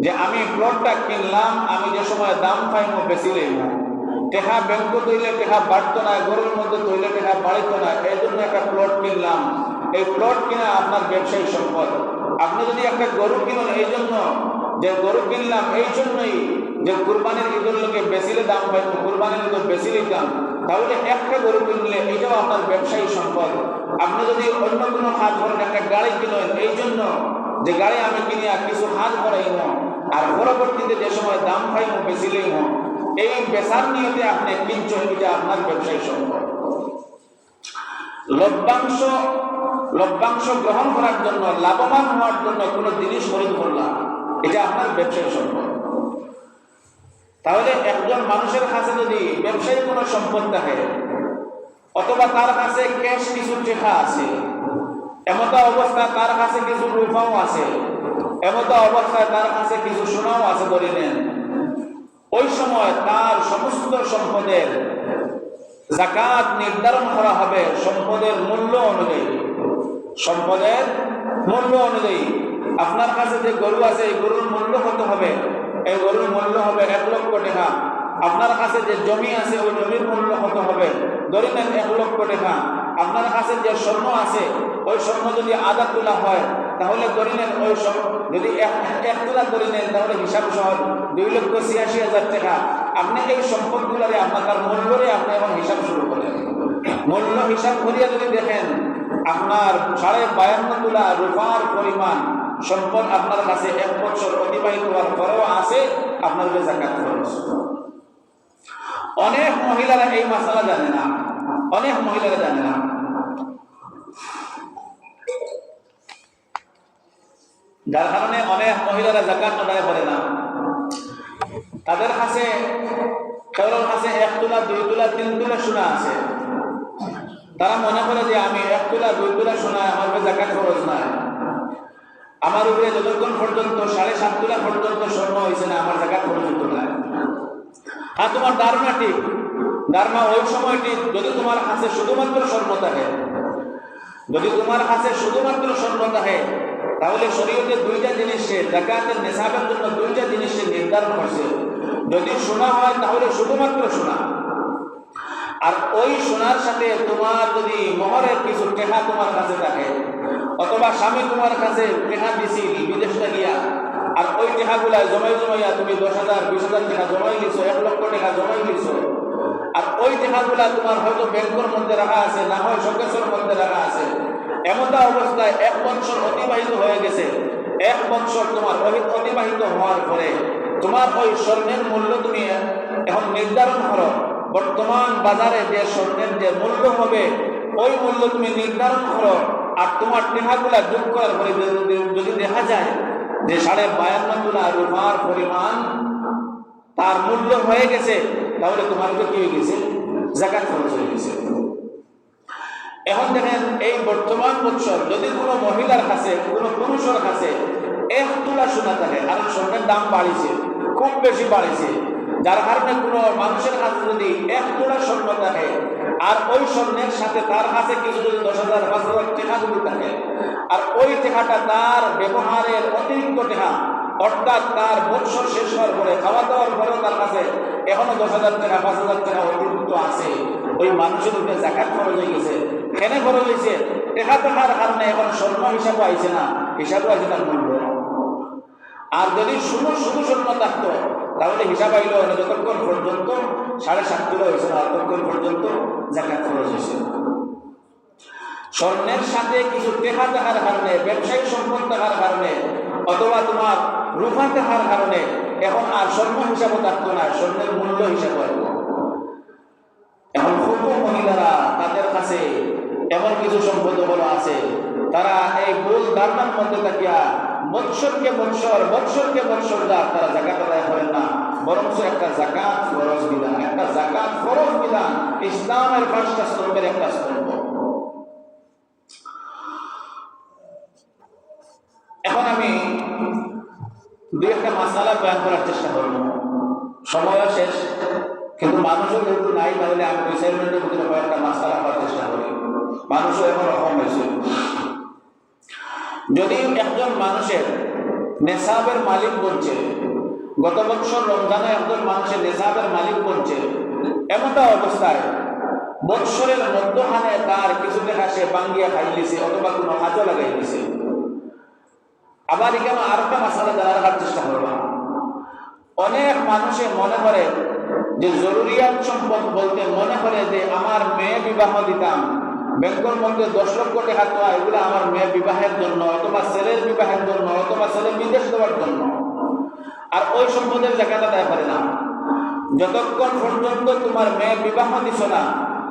যে আমি প্লটটা কিনলাম, আমি যে সময় দাম পাইব বেশি লইব, টেকা ব্যাংক তৈলে টেকা বাড়তো না, গরুর মধ্যে তৈলে টেকা বাড়িত না, এই জন্য একটা প্লট কিনলাম। এই প্লট কিনা আপনার ব্যবসায়ী সম্পদ। আপনি যদি একটা গরু কিনেন এই জন্য যে গরু কিনলাম এই জন্যই যে কুরবানির ঈদের লোকে বেশিলে দাম পাইব, কুরবানির ঈদের বেশি দাম, তাহলে একটা গরু কিনলে এটাও আপনার ব্যবসায়ী সম্পদ। আপনি যদি অন্য কোনো হাত ধরেন একটা গাড়ি কিনেন এই জন্য যে গাড়ি আমি কিনিয়া কিছু হাত ভরাইব আর পরবর্তীতে যে সময় দাম পাইব বেশিলেই হোক, এই বেচার নিয়তে আপনি কিনছেন, এটা আপনার ব্যবসায়ী সম্পদ। লভ্যাংশ গ্রহণ করার জন্য, লাভবান হওয়ার জন্য কোনো জিনিস খরিদ করলাম, এটা আপনার ব্যবসায়ী সম্পদ। তাহলে একজন মানুষের কাছে যদি ব্যবসায়ী কোনো সম্পদ থাকে অথবা তার কাছে ক্যাশ কিছু টাকা আছে, এমত অবস্থায় তার কাছে কিছু রূপাও আছে, এমত অবস্থায় তার কাছে কিছু সোনাও আছে ধরে নেন, ওই সময় তার সমস্ত সম্পদের যাকাত নির্ধারণ করা হবে সম্পদের মূল্য অনুযায়ী। সম্পদের মূল্য অনুযায়ী আপনার কাছে যে গরু আছে এই গরুর মূল্য কত হবে? এই গরুর মূল্য হবে 1 লক্ষ টাকা। আপনার কাছে যে জমি আছে ওই জমির মূল্য কত হবে? ধরে নেন 1 লক্ষ টাকা। আপনার কাছে যে স্বর্ণ আছে ওই স্বর্ণ যদি আধা তোলা হয় তাহলে ধরে নেন ওই যদি 1 তোলা ধরে নেন তাহলে হিসাব সহ 2,86,000 টাকা। আপনি এই সম্পদগুলোরে আপনার মূল্যরে আপনি এখন হিসাব শুরু করেন। মূল্য হিসাব করিয়া যদি দেখেন আপনার 52.5 তোলা রূপার পরিমাণ সম্পদ আপনার কাছে 1 বছর অতিবাহিত হওয়ার পরেও আছে, আপনার যাকাত খরচ। অনেক মহিলারা এই মাসালা জানে না, অনেক মহিলারা জানে না। যার কারণে অনেক মহিলারা যাকাত আদায় করে না। তাদের কাছে কারোর কাছে 1 তোলা 2 তোলা 3 তোলা সোনা আছে, তারা মনে করে যে আমি 1 তোলা 2 তোলা সোনা আমার যাকাত খরচ নাই, আমার উপরে যতক্ষণ পর্যন্ত 7.5 তোলা পর্যন্ত স্বর্ণ হয়েছে না আমার যাকাত খরচ হতো না। আর তোমার ধারণা ঠিক, ধারণা ওই সময়টি যদি তোমার কাছে শুধুমাত্র স্বর্ণ থাকে, যদি তোমার কাছে শুধুমাত্র স্বর্ণ থাকে তাহলে শরীয়তে 2টা জিনিসের যাকাতের নিসাবের জন্য 2টা জিনিসের নির্ধারণ করছে। যদি সোনা হয় তাহলে শুধুমাত্র সোনা, আর ওই সোনার সাথে তোমার যদি মোহরের কিছু টাকা তোমার কাছে থাকে অথবা স্বামী তোমার কাছে টাকা দিছি বিদেশটা গিয়া আর ওই টাকাগুলা জমাইয়া তুমি 10,000 20,000 টাকা জমাই লিছো, 1 লক্ষ টাকা জমাই লিছো, আর ওই টাকাগুলা তোমার হয়তো ব্যাংকের মধ্যে রাখা আছে, না হয় শোকেসের মধ্যে রাখা আছে। এমন অবস্থায় 1 বছর অতিবাহিত হয়ে গেছে, 1 বছর তোমার অতিবাহিত হওয়ার পরে তোমার ওই স্বর্ণের মূল্য তুমি এখন নির্ধারণ করো। বর্তমান বাজারে যে স্বর্ণের যে মূল্য হবে ওই মূল্য তুমি নির্ধারণ করো, আর তোমার টাকাগুলা যোগ করার পরে যদি দেখা যায় যে 52.5 তোলা রূপার পরিমাণ তার মূল্য হয়ে গেছে, তাহলে তোমার কি হয়ে গেছে? যাকাত খরচ হয়ে গেছে। এখন দেখেন এই বর্তমান বছর যদি কোনো মহিলার কাছে কোনো পুরুষের কাছে 1 তোলা সোনা থাকে, আর স্বর্ণের দাম বাড়িছে, খুব বেশি বাড়িছে, যার কারণে কোনো মানুষের কাছে যদি 1 তোলা স্বর্ণ থাকে আর ওই স্বর্ণের সাথে তার কাছে কিছু যদি 10,000 5,000 টাকা যদি থাকে আর ওই টাকাটা তার ব্যবহারের অতিরিক্ত টাকা, অর্থাৎ তার বছর শেষ হওয়ার পরে খাওয়া দাওয়ার পরেও তার কাছে এখনো 10,000 টাকা 5,000 টাকা অতিরিক্ত আছে, ওই মানুষের উপরে যাকাত খরচ হয়ে গেছে। কেন খরচ হয়েছে? টাকা থাকার কারণে এখন স্বর্ণ হিসাবও আইছে না, হিসাবও আছে তার মূল্য। আর যদি শুধু স্বর্ণ থাকতো তাহলে হিসাব আইল যতক্ষণ পর্যন্ত 7.5 কিলো হয়েছে না ততক্ষণ পর্যন্ত যাকাত খরচ হয়েছে। স্বর্ণের সাথে কিছু টাকা থাকার কারণে, ব্যবসায়িক সম্পদ থাকার কারণে অথবা তোমার রূপা থাকার কারণে এখন আর স্বর্ণ হিসাবও থাকতো না, স্বর্ণের মূল্য হিসাব আসবো। এখন খুব মহিলারা তাদের কাছে এমন কিছু সম্পদ বলো আছে, তারা এই ভুল ধারণার মধ্যে থাকিয়া বৎসরকে বৎসর তারা যাকাত আদায় করেন না, বরং একটা যাকাত ফরজ বিধান, একটা যাকাত ফরজ বিধান ইসলামের 5টা স্তম্ভের একটা স্তম্ভ। এখন আমি 2-1টা মাসালা বয়ান করার চেষ্টা করব, সময়ও শেষ, কিন্তু মানুষও যেহেতু নাই তাহলে আমি 2-4 মিনিটের ভিতরে কয়েকটা মাসালা করার চেষ্টা করি। মানুষও এখন কম হয়েছে। যদি একজন মানুষের নেশাবের মালিক বলছে, গত বছর রমজানে একজন মানুষের নেশাবের মালিক বলছে এমনটা অবস্থায় বৎসরের মধ্যখানে তার কিছু টাকা সে বাঙ্গিয়া খাই দিছে অথবা কোনো কাজও লাগাই দিছে। আবার এখানে আরেকটা মাসালা জানার চেষ্টা করবা। অনেক মানুষে মনে করে যে জরুরিয়াত সম্পদ বলতে মনে করে যে আমার মেয়ে বিবাহ দিতাম, ব্যাংকের মধ্যে 10 লক্ষ টাকা তো এগুলো আমার মেয়ে বিবাহের জন্য অথবা ছেলের বিবাহের জন্য অথবা ছেলে বিদেশ দেওয়ার জন্য, আর ওই সম্পদের জায়গাটা দেয় পারে না। যতক্ষণ পর্যন্ত তোমার মেয়ে বিবাহ দিছ না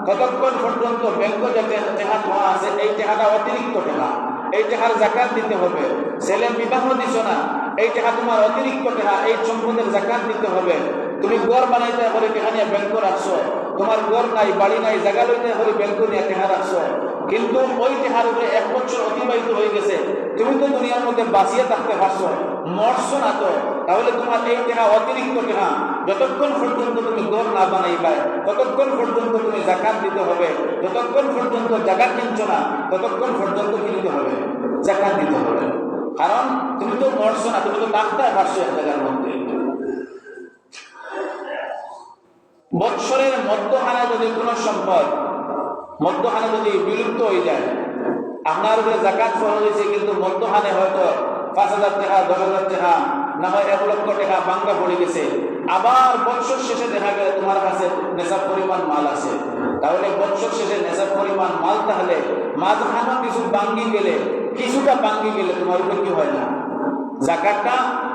ততক্ষণ পর্যন্ত ব্যাংক যে টাকা তোমার আছে এই টাকাটা অতিরিক্ত টাকা, এই টাকার জাকাত দিতে হবে। ছেলে বিবাহ দিছ না, এই টাকা তোমার অতিরিক্ত টাকা, এই সম্পদের জাকাত দিতে হবে। তুমি ঘর বানাইতে করে টাকা নিয়ে ব্যাংক রাখছো, তোমার ঘর নাই বাড়ি নাই জায়গা লইতে করে ব্যাংক নিয়ে টাকা রাখছো, কিন্তু ওই টাকার উপরে 1 বছর অতিবাহিত হয়ে গেছে, তুমি তো দুনিয়ার মধ্যে বাঁচিয়ে থাকতে পারছো, মরছো না তো, তাহলে তোমার এই টাকা অতিরিক্ত টাকা যতক্ষণ পর্যন্ত তুমি ঘর না বানাইবা ততক্ষণ পর্যন্ত তুমি জাকাত দিতে হবে। যতক্ষণ পর্যন্ত জায়গা কিনছো না ততক্ষণ পর্যন্ত কি দিতে হবে? জাকাত দিতে হবে। কারণ তুমি তো মরছো না, তুমি তো থাকতে পারছো এক জায়গার মধ্যে। বৎসরের মধ্যখানে যদি কোনো সম্পদ মধ্যখানে যদি বিলুপ্ত হয়ে যায়, আপনার উপরে জাকাত ফরজ হয়েছে কিন্তু মধ্যখানে হয়তো 5,000 টাকা 10,000 টাকা না হয় 1 লক্ষ টাকা বাঙ্গা পড়ে গেছে, আবার বৎসর শেষে দেখা গেল তোমার কাছে নেশাব পরিমাণ মাল আছে, তাহলে বৎসর শেষে নেশাব পরিমাণ মাল তাহলে মাঝখানে কিছু বাঙ্গি গেলে কিছুটা বাঙ্গি গেলে তোমার উপরে কি হয় না? জাকাতটা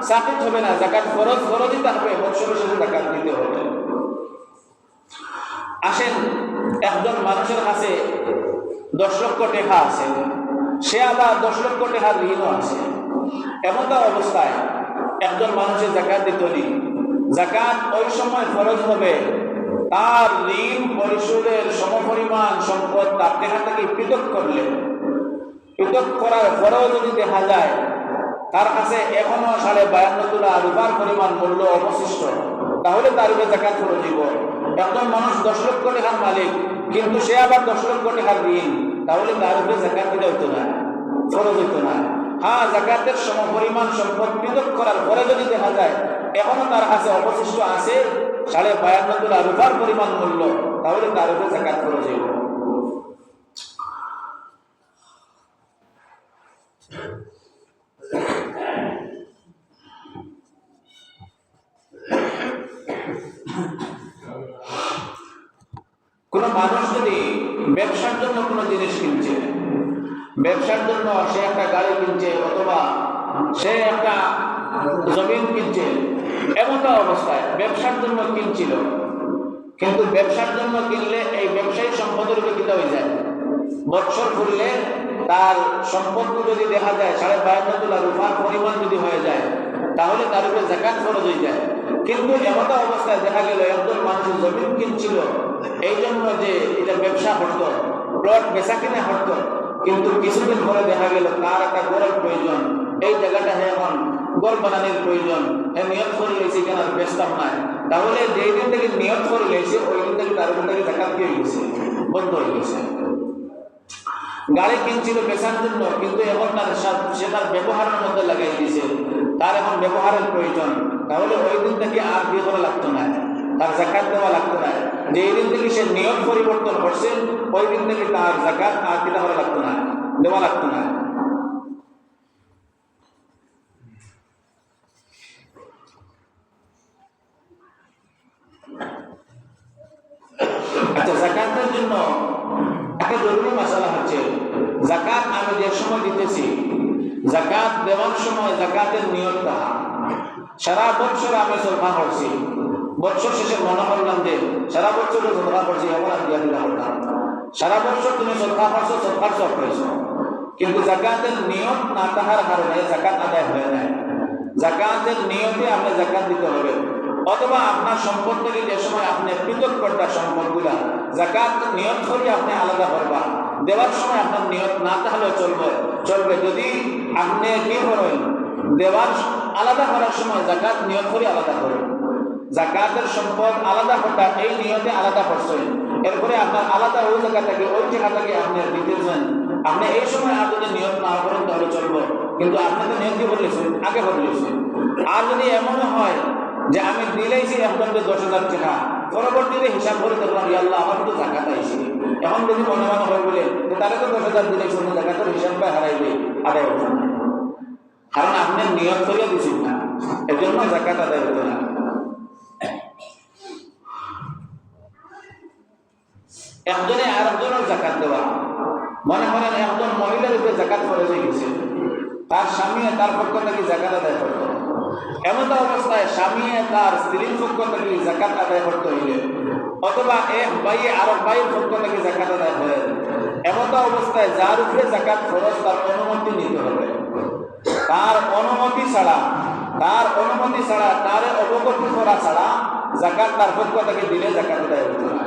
সাকিত হবে না, জাকাত ফরজই থাকবে, বৎসরের শেষে জাকাত দিতে হবে। আসেন, একজন মানুষের কাছে 10 লক্ষ টাকা আছে, সে আবার 10 লক্ষ টাকার ঋণও আছে। এমনটা অবস্থায় একজন মানুষের জাকাত দিতে নেই, জাকাত ওই সময় ফরজ হবে তার ঋণ পরিশোধের সমপরিমাণ সম্পদ তার টাকা থেকে পৃথক করলে। পৃথক করার পরেও যদি দেখা যায় তার কাছে এখনো 52.5 তোলা রূপার পরিমাণ মূল্য অবশিষ্ট, তাহলে তার উপরে জাকাত ফরজ হইব। একজন মানুষ 10 লক্ষ টাকার মালিক কিন্তু সে আবার 10 লক্ষ টাকার ঋণ, তাহলে তার উপরে জাকাত দিতে হইতো না, ফরজ হইতো না। হ্যাঁ, জাকাতের সমপরিমাণ সম্পদ পৃথক করার পরে যদি দেখা যায় এখনো তার কাছে অবশিষ্ট আছে 52.5 তোলা রূপার পরিমাণ মূল্য, তাহলে তার উপরে জাকাত ফরজ হইব। কোন মানুষ যদি ব্যবসার জন্য কোনো জিনিস কিনছে, ব্যবসার জন্য সে একটা গাড়ি কিনছে অথবা সে একটা জমিন কিনছে, এমনটা অবস্থায় ব্যবসার জন্য কিনছিল, কিন্তু ব্যবসার জন্য কিনলে এই ব্যবসায়ী সম্পদের উপরে কিনা হয়ে যায়, বৎসর ঘুরলে তার সম্পদ যদি দেখা যায় 52.5 তোলা রূপার পরিমাণ যদি হয়ে যায় তাহলে তার উপরে জাকাত ফরজ হয়ে যায়। কিন্তু এমনটা অবস্থায় দেখা গেল একজন মানুষ জমিন কিনছিল এই জন্য যে এটা ব্যবসা করতো, প্লট বেচা কিনে করতো, কিন্তু কিছুদিন পরে দেখা গেল তার একটা ঘরের প্রয়োজন, এই জায়গাটা এখন ঘর বানানোর প্রয়োজন, নিয়ত করে লেছে কেন বেচতাম নাই, তাহলে যেই দিন থেকে নিয়ত করে লেছে ওই দিন থেকে তার উপর থেকে জাকাত দিয়ে গেছে, বন্ধ হয়ে গেছে। গাড়ি কিনছিল বেচার জন্য কিন্তু এখন সে তার ব্যবহারের মধ্যে লাগাই দিয়েছে, তার এখন ব্যবহারের প্রয়োজন, তাহলে ওই দিন থেকে আর বিয়ে করা লাগতো না, তার জাকাত দেওয়া লাগতো না। যেই দিন থেকে সে নিয়ত পরিবর্তন করছে ওই দিন থেকে তার জাকাত আর দিতে করা লাগতো না, দেওয়া লাগতো না। আচ্ছা, জাকাতের জন্য একটা জরুরি মশলা হচ্ছে জাকাত আমি যে সময় দিতেছি, জাকাত দেওয়ার সময় জাকাতের নিয়তটা সারা বছর আমি সরফা করছি, বছর শেষে মনে করলাম যে সারা বছর সরফা করছি, এখন আর দিয়া দিলাম না, সারা বছর তুমি সরফা করছো, সরফার সব করেছো, কিন্তু জাকাতের নিয়ত না থাকার কারণে জাকাত আদায় হয়ে যায়। জাকাতের নিয়তে আপনি জাকাত দিতে হবে, অথবা আপনার সম্পদ থেকে যে সময় আপনি পৃথক করতা সম্পদগুলা জাকাত নিয়ত করে আপনি আলাদা করবা, দেওয়ার সময় আপনার নিয়ত না থাকলেও চলবে। যদি আপনি কি করেন দেওয়ার আলাদা করার সময় জাকাত নিয়ত করে আলাদা করেন, জাকাতের সম্পদ আলাদা করতা এই নিয়তে আলাদা করছেন, এরপরে আপনার আলাদা ওই জায়গা থেকে ওই টাকাটাকে আপনি দিতেছেন, আপনি এই সময় আর যদি নিয়ত না করেন তাহলে চলবে, কিন্তু আপনি তো নিয়ত কি বলেছেন আগে বলেছেন। আর যদি এমনও হয় যে আমি দিলেইছি একজনকে 10,000 টাকা, পরবর্তীতে হিসাব করে দেখলাম আল্লাহ আমার তো জাকাত আইসি, এখন যদি মনে মনে হয় বলে তারা তো 10,000 দিলে শুনে জাকাতের হিসাবটা হারাইবে, আদায় হতো না, কারণ আপনি নিয়ত করে দিচ্ছেন না, এজন্য জাকাত আদায় হতো না। একজনে আর একজনের জাকাত দেওয়া, মনে করেন একজন মহিলার উপরে জাকাত ফরজ হয়ে গেছে, তার স্বামী তার পক্ষ থেকে জাকাত আদায় করতো, এমন অবস্থায় স্বামী তার স্ত্রীর পক্ষ থেকে জাকাত আদায় করতে হইলে, অথবা এক ভাই আর এক ভাইয়ের পক্ষ থেকে জাকাত আদায় করে, এমন অবস্থায় যার উপরে জাকাত ফরজ তার অনুমতি নিতে হবে। তার অনুমতি ছাড়া তার অবগতি করা ছাড়া জাকাত তার পক্ষ থেকে দিলে জাকাত আদায় হতো না।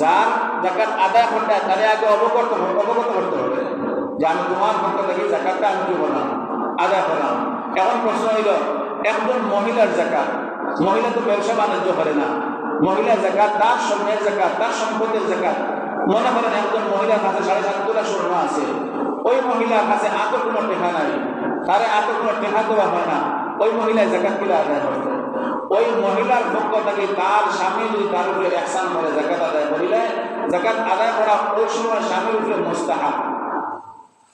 যার জাকাত আদায় করতে তারে আগে অবগত করতে হবে যে আমি তোমার পক্ষ থেকে জাকাতটা আমি কি বললাম আদায় করলাম। এখন প্রশ্ন হইল, একজন মহিলার জাকাত, মহিলা তো ব্যবসা বাণিজ্য করে না, মহিলার জাকাত তার স্বর্ণের জাকাত, তার সম্পদের জাকাত। মনে করেন একজন মহিলার কাছে 7.5 তোলা স্বর্ণ আছে, ওই মহিলার কাছে আতো কোনো টেকা নাই, তারে আতো কোনো টেকা দেওয়া হয় না, ওই মহিলার জাকাত কিলা আদায় করতো? ওই মহিলার পক্ষ থেকে তার স্বামী যদি তার উপরে একসান করে জাকাত আদায় করিলে, জাকাত আদায় করা ওই সময় স্বামীর উপরে মুস্তাহাব,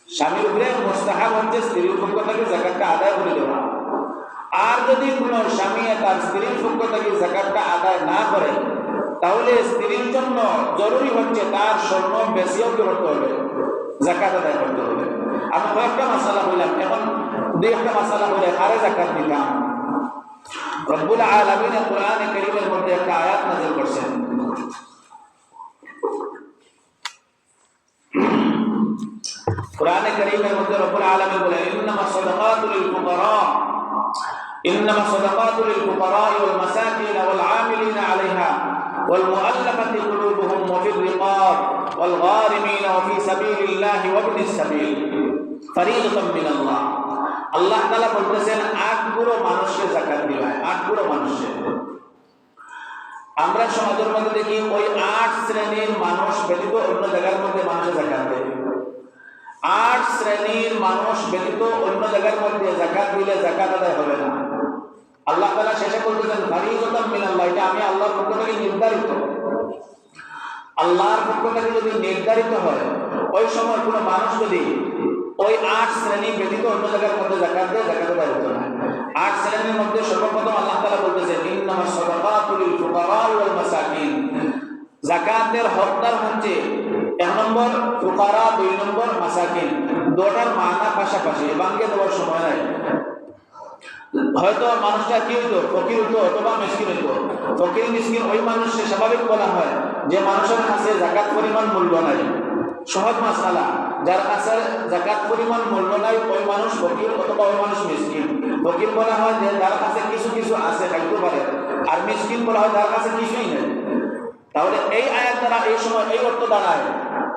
স্বামীর উপরে মুস্তাহাব হচ্ছে স্ত্রীর পক্ষ থেকে জাকাতটা আদায় করে দেওয়া। আর যদি কোনো স্বামী তার স্ত্রীর পক্ষ থেকে জাকাতটা আদায় না করে, তাহলে স্ত্রীর জন্য জরুরি হচ্ছে তার স্বর্ণ বেশিও কি করতে হবে, জাকাত আদায় করতে হবে। আমি কয়েকটা মাসালা হইলাম, এখন 2-1টা মাসালা হলে আরে জাকাত দিতাম। রব্বুল আলামিন কোরআনে কারীমের মধ্যে একটা আয়াত নাযিল করেছেন, কোরআনে কারীমের মধ্যে রব্বুল আলামিন বলেন ইন্নামাস সাদাকাতু লিল ফুকারা ওয়াল মাসাকিন ওয়াল আমিলিনা আলাইহা ওয়াল মুআল্লাফাতি কুলুবুহুম ওয়া ফির রিকাব ওয়াল গারিমিনা ওয়া ফি সাবিলিল্লাহি ওয়া ইবনিস সাবিল ফরিদাতাম মিনাল্লাহ। আল্লাহ তাআলা বলতেছেন 8 গুরু মানুষকে যাকাত দিবা, 8 গুরু মানুষকে। আমরা সমাজের মধ্যে দেখি ওই 8 শ্রেণীর মানুষ ব্যতীত অন্য জায়গার মধ্যে মানুষ যাকাত দেয়। 8 শ্রেণীর মানুষ ব্যতীত অন্য জায়গার মধ্যে যাকাত দিলে যাকাত আদায় হবে না। আল্লাহ তাআলা শেষে বলতেছেন ফরিদাতাম মিনাল্লাহ, এটা আমি আল্লাহর পক্ষ থেকে নির্ধারিত। আল্লাহর পক্ষ থেকে যদি নির্ধারিত হয়, ওই সময় কোনো মানুষ যদি ওই 8 শ্রেণী ব্যতীত অন্য জায়গার মধ্যে যাকাত দেয়, যাকাত আদায় হতো না। 8 শ্রেণীর মধ্যে সর্বপ্রথম আল্লাহ তাআলা বলতেছেন ইন্নামাস সাদাকাতু লিল ফুকারা ওয়াল মাসাকিন, যাকাতের হকদার হচ্ছে 1 নম্বর ফুকারা, 2 নম্বর মাসাকিন। দুটার মানা পাশাপাশি, বাঙ্গে দেওয়ার সময় নাই। হয়তো মানুষটা কি হইতো, ফকির হইতো অথবা মিসকিন হইতো। ফকির মিসকিন ওই মানুষকে স্বাভাবিক বলা হয় যে মানুষের কাছে যাকাত পরিমাণ মূল্য নাই। সহজ মাসালা, যার কাছে যাকাত পরিমাণ মূল্য নাই ওই মানুষ ফকির অথবা ওই মানুষ মিসকিন। ফকির বলা হয় যে যার কাছে কিছু কিছু আছে, খাইতে পারে, আর মিসকিন বলা হয় যার কাছে কিছুই নেই। তাহলে এই আয়াত দ্বারা এই সময় এই অর্থ দাঁড়ায়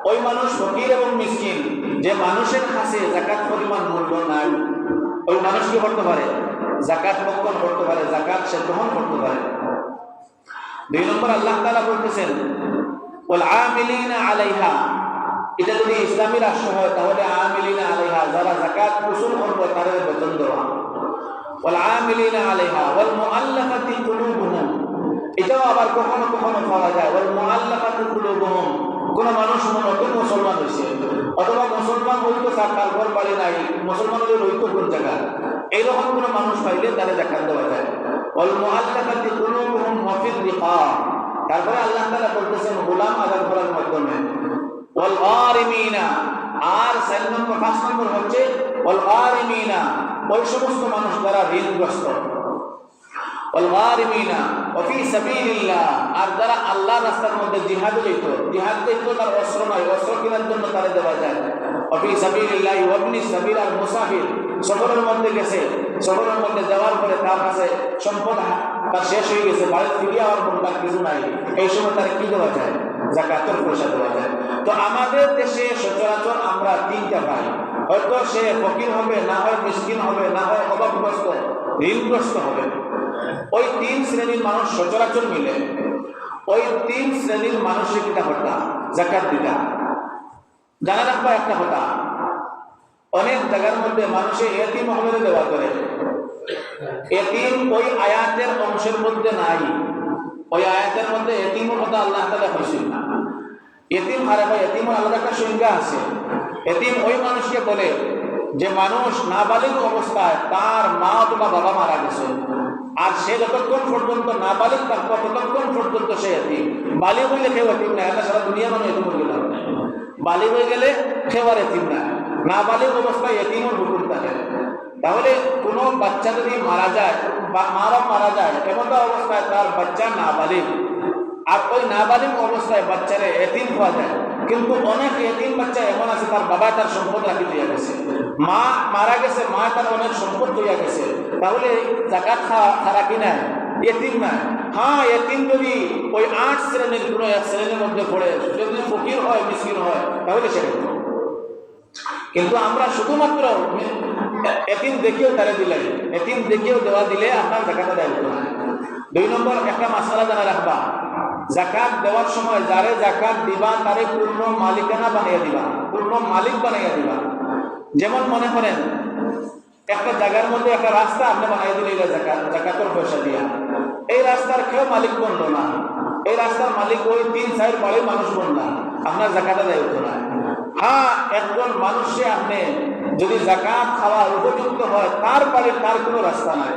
ওই মানুষ ফকির এবং মিসকিন, যে মানুষের কাছে যাকাত পরিমাণ মূল্য নাই, ওই মানুষ কি করতে পারে, যাকাত বক্ষণ করতে পারে, যাকাত সে গ্রহণ করতে পারে। 2 নম্বর আল্লাহ তাআলা বলতেছেন ওয়াল আমিলিনা আলাইহা, এটা যদি ইসলামী রাষ্ট্র হয় তাহলে আমিলিনা আলাইহা, যারা যাকাত উসুল করবে তাদের বেতন দেওয়া। ওয়াল আমিলিনা আলাইহা ওয়াল মুআল্লাফাতি কুলুবুহুম, এটাও আবার কখনো কখনো পাওয়া যায়। ওয়াল মুআল্লাফাতি কুলুবুহুম, কোন মানুষ নতুন মুসলমান হয়েছে অথবা মুসলমান হইতো তার ঘর বাড়ি নাই, মুসলমান হলে রইতো কোন জায়গায়, এইরকম কোন মানুষ পাইলে তারা যাকাত দেওয়া যায়। ওয়াল মুআল্লাফাতি কুলুবুহুম ওয়া ফির রিকাব, তারপরে আল্লাহ তাআলা বলতেছেন গোলাম আজাদ করার মাধ্যমে। ওয়াল গারিমিনা, আর 4 নম্বর 5 নম্বর হচ্ছে ওয়াল গারিমিনা, ওই সমস্ত মানুষ যারা ঋণগ্রস্ত। ওয়াল গারিমিনা ওয়া ফি সাবিলিল্লাহ, আর যারা আল্লাহর রাস্তার মধ্যে জিহাদে যেত, তার অস্ত্র নাই, অস্ত্র কেনার জন্য তারা দেওয়া যায়। ওয়া ফি সাবিলিল্লাহ ওয়া ইবনিস সাবিল, আর মুসাফির সফরের মধ্যে গেছে, সফরের মধ্যে যাওয়ার পরে তার কাছে সম্পদ তার শেষ হয়ে গেছে, বাড়ি ফিরে আওয়ার মতো তার কিছু নাই, এই সময় তার কি দেওয়া যায়, যাকাতের পয়সা দেওয়া যায়। তো আমাদের দেশে সচরাচর আমরা 3টা পাই, হয়তো সে ফকির হবে, না হয় মিসকিন হবে, না হয় অভাবগ্রস্ত ঋণগ্রস্ত হবে। ওই 3 শ্রেণীর মানুষ সচরাচর মিলে ওই 3 শ্রেণীর মানুষের কিটা হতা যাকাত দিতা। জানা রাখবা একটা কথা, অনেক জায়গার মধ্যে মানুষে এতিম হলে দেওয়া করে, এতিম ওই আয়াতের অংশের মধ্যে নাই। ওই আয়াতের মধ্যে এতিমের কথা আল্লাহ তাআলা কইছেন না। এতিম হারে ভাই, এতিমের আলাদা একটা সংজ্ঞা আছে। এতিম ওই মানুষকে বলে যে মানুষ নাবালিগ অবস্থায় তার মা অথবা বাবা মারা গেছে, আর সে যতক্ষণ পর্যন্ত নাবালিগ থাকবে ততক্ষণ পর্যন্ত সে এতিম। বালিগ হইলে কেউ এতিম না, এটা সারা দুনিয়া মানুষ এতিম হয়ে গেল। বালিগ হয়ে গেলে কেউ আর এতিম না, নাবালিগ অবস্থায় এতিমের হুকুম থাকে। তাহলে কোনো বাচ্চা যদি মারা যায় বা মা বাপ মারা যায়, এমন অবস্থায় তার বাচ্চা নাবালিগ, আর ওই নাবালিগ অবস্থায় বাচ্চারে এতিম হওয়া যায়। কিন্তু অনেক এতিম বাচ্চা এমন আছে তার বাবা তার সম্পদ রাখি দিয়ে গেছে, মা মারা গেছে, মা তার অনেক সম্পদ হইয়া গেছে, তাহলে জাকাত খারা কি নাই, এতিম নাই। হ্যাঁ, এতিম যদি ওই 8 শ্রেণীর কোনো এক শ্রেণীর মধ্যে পড়ে, যদি ফকির হয়, মিসকিন হয়, তাহলে সে কিন্তু আমরা শুধুমাত্র এতিম দেখিয়েও তারে দিলে, এতিম দেখিয়েও দেওয়া দিলে আপনার জাকাত আদায় হতো না। 2 নম্বর একটা মাসালা জানা রাখবা, জাকাত দেওয়ার সময় যারে জাকাত দিবা তারে পূর্ণ মালিকানা বানিয়ে দিবা, পূর্ণ মালিক বানিয়ে দিবা। যেমন মনে করেন একটা জায়গার মধ্যে একটা রাস্তা আপনি বানিয়ে দিলে জাকাতের পয়সা দিয়া, এই রাস্তার কেউ মালিক বললো না, এই রাস্তার মালিক ওই 3-4 বাড়ির মানুষ বলল, আপনার জাকাত আদায় হতো না। হ্যাঁ, একজন মানুষে আপনি যদি জাকাত খাওয়ার উপযুক্ত হয়, তার বাড়ির তার কোনো রাস্তা নাই,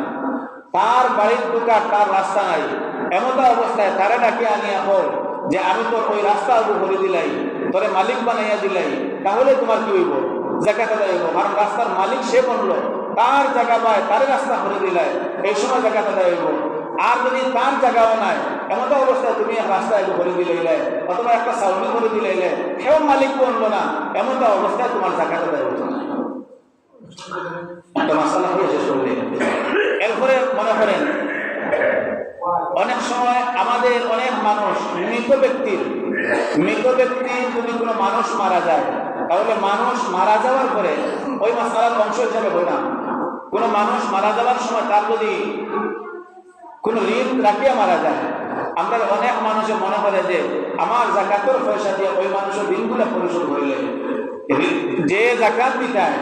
তার বাড়ির দোকান তার রাস্তা নাই, এমন অবস্থায় তারে ডাকি আনিয়া হোক যে আমি তোর ওই রাস্তা করে দিলাই, তোরে মালিক বানাইয়া দিলাই, তাহলে তোমার কি হইব, জাকাত আদায় হইব। কারণ রাস্তার মালিক সে বললো, তার জায়গা পায় তার রাস্তা করে দিলাই, এই সময় জাকাত আদায় হইব। আর যদি তার জায়গাও নাই, এমন অবস্থায় তুমি রাস্তা করে দিলে অথবা একটা সাউন্ড করে দিলে, কেউ মালিক বললো না, এমন অবস্থায় তোমার জাকাত আদায় হতো না। একটা মাসালা হয়ে শেষ করলে এরপরে মনে করেন অনেক সময় আমাদের অনেক মানুষ মৃত ব্যক্তির যদি কোনো মানুষ মারা যায়, তাহলে মানুষ মারা যাওয়ার পরে ওই মাসালার অংশ হিসাবে হয় না, কোনো মানুষ মারা যাওয়ার সময় তার যদি কোনো ঋণ রাখিয়া মারা যায়, আমরা অনেক মানুষের মনে করে যে আমার জাকাতের পয়সা দিয়ে ওই মানুষের ঋণগুলো পরিশোধ করিলে, যে জাকাত দিতায়,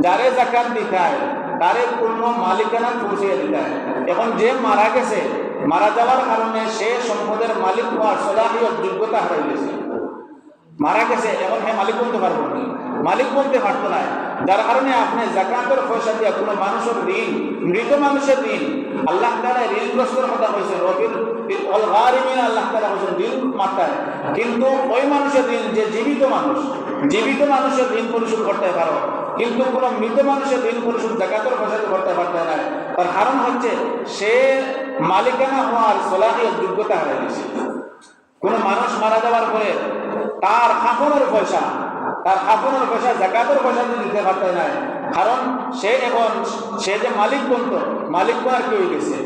যারে জাকাত দিতায় তারে পূর্ণ মালিকানা পৌঁছিয়ে দিতায়। এখন যে মারা গেছে, মারা যাওয়ার কারণে সে সম্পদের মালিক হওয়ার সলাহিয়ত যোগ্যতা হারাই গেছে, মারা গেছে, এখন হে মালিক বলতে পারবো না, মালিক বলতে পারতো না। যার কারণে আপনি জাকাতের পয়সা দিয়ে কোনো মানুষের ঋণ, মৃত মানুষের ঋণ, আল্লাহ তাআলা ঋণগ্রস্তের কথা কইছে, ওয়াল গারিমিন, আল্লাহ তাআলা কইছেন ঋণ মাত্রায়। কিন্তু ওই মানুষের ঋণ, যে জীবিত মানুষের ঋণ পরিশোধ করতে পারো, কিন্তু কোনো মৃত মানুষের ঋণ পরিশোধ জাকাতের পয়সা করতে পারতে না। তার কারণ হচ্ছে সে মালিকানা হওয়ার সলাহিয়ত যোগ্যতা হারিয়ে গেছে। কোনো মানুষ মারা যাওয়ার পরে তার কাফনের পয়সা জাকাতের পয়সা দিতে পারতে না, কারণ সে এখন সে যে মালিক বলতো, মালিক আর কি হয়ে গেছে,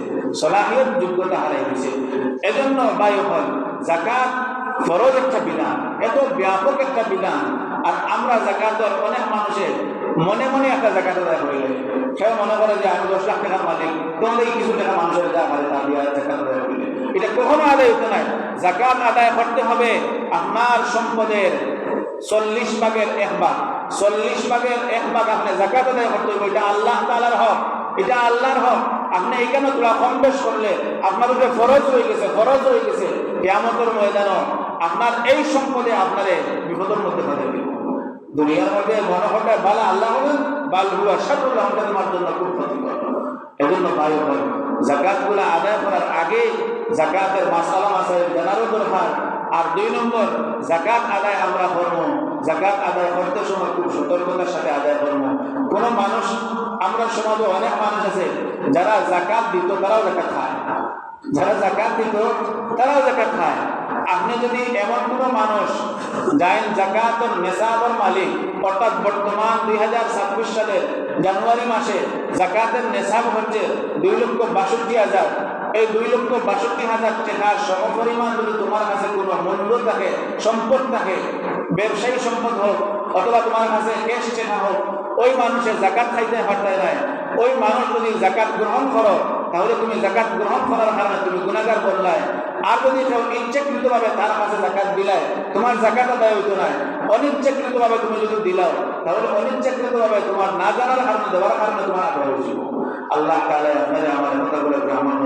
সলাহিয়ত যোগ্যতা হারিয়ে গেছে। এজন্য বায়ু হল জাকাত ফরজ একটা বিধান, এত ব্যাপক একটা বিধান, আর আমরা জাকাতের অনেক মানুষের মনে মনে একটা জাকাত আদায় করিলে, সেও মনে করে যে আমি 10 লাখ টাকার মালিক, তোমাদের কিছু টাকা মানুষের যা পারে তা দিয়ে জাকাত আদায় করিলে, এটা কখনো আদায় হতো না। জাকাত আদায় করতে হবে আপনার সম্পদের 40 ভাগের 1 ভাগ, 40 ভাগের 1 ভাগ আপনি জাকাত আদায় করতে হবে। এটা আল্লাহ তাআলার হক, এটা আল্লাহর হক। আপনি এখানে তোলা কম বেশ করলে আপনার উপরে ফরজ হয়ে গেছে। কিয়ামতের ময়দানে আপনার এই সম্পদে আপনারে বিপদের মধ্যে ফেলে দিবে। দুনিয়ার মধ্যে মনে হয় বালা আল্লাহ হবেন, বাল হুয়া শাররুল আমাদের তোমার জন্য খুব ক্ষতিকর। এজন্য ভাই বোন, জাকাতগুলো আদায় করার আগে জাকাতের মাসাইল জানারও দরকার। আর 2 নম্বর, জাকাত আদায় আমরা করব, জাকাত আদায় করতে সময় খুব সতর্কতার সাথে আদায় করব। কোনো মানুষ, আমরা সমাজে অনেক মানুষ আছে যারা জাকাত দিত তারাও জাকাত খায়, আপনি যদি এমন কোনো মানুষ যান জাকাতের নেশাবের মালিক, অর্থাৎ বর্তমান 2026 সালের জানুয়ারি মাসে জাকাতের নেশাব হচ্ছে 2,62,000, এই 2,62,000 টাকার সমপরিমাণ যদি তোমার কাছে কোনো মূল্য থাকে, সম্পদ থাকে, ব্যবসায়ী সম্পদ হোক অথবা তোমার কাছে ক্যাশ টাকা হোক, ওই মানুষের জাকাত খাইতে পারতে নাই, ওই মানুষ যদি জাকাত গ্রহণ করো তাহলে তুমি জাকাত গ্রহণ করার কারণে তুমি গুনাহগার করলাই। আর যদি কেউ ইচ্ছাকৃতভাবে তার কাছে জাকাত দিলাই, তোমার জাকাত আদায় হইতো না। অনিচ্ছাকৃতভাবে তুমি যদি দিলাও, তাহলে অনিচ্ছাকৃতভাবে তোমার না জানার কারণে, দেওয়ার কারণে তোমার আদায় হয়েছিল। আল্লাহ তাআলা আপনারা আমার কথা বলে ব্রাহ্মণ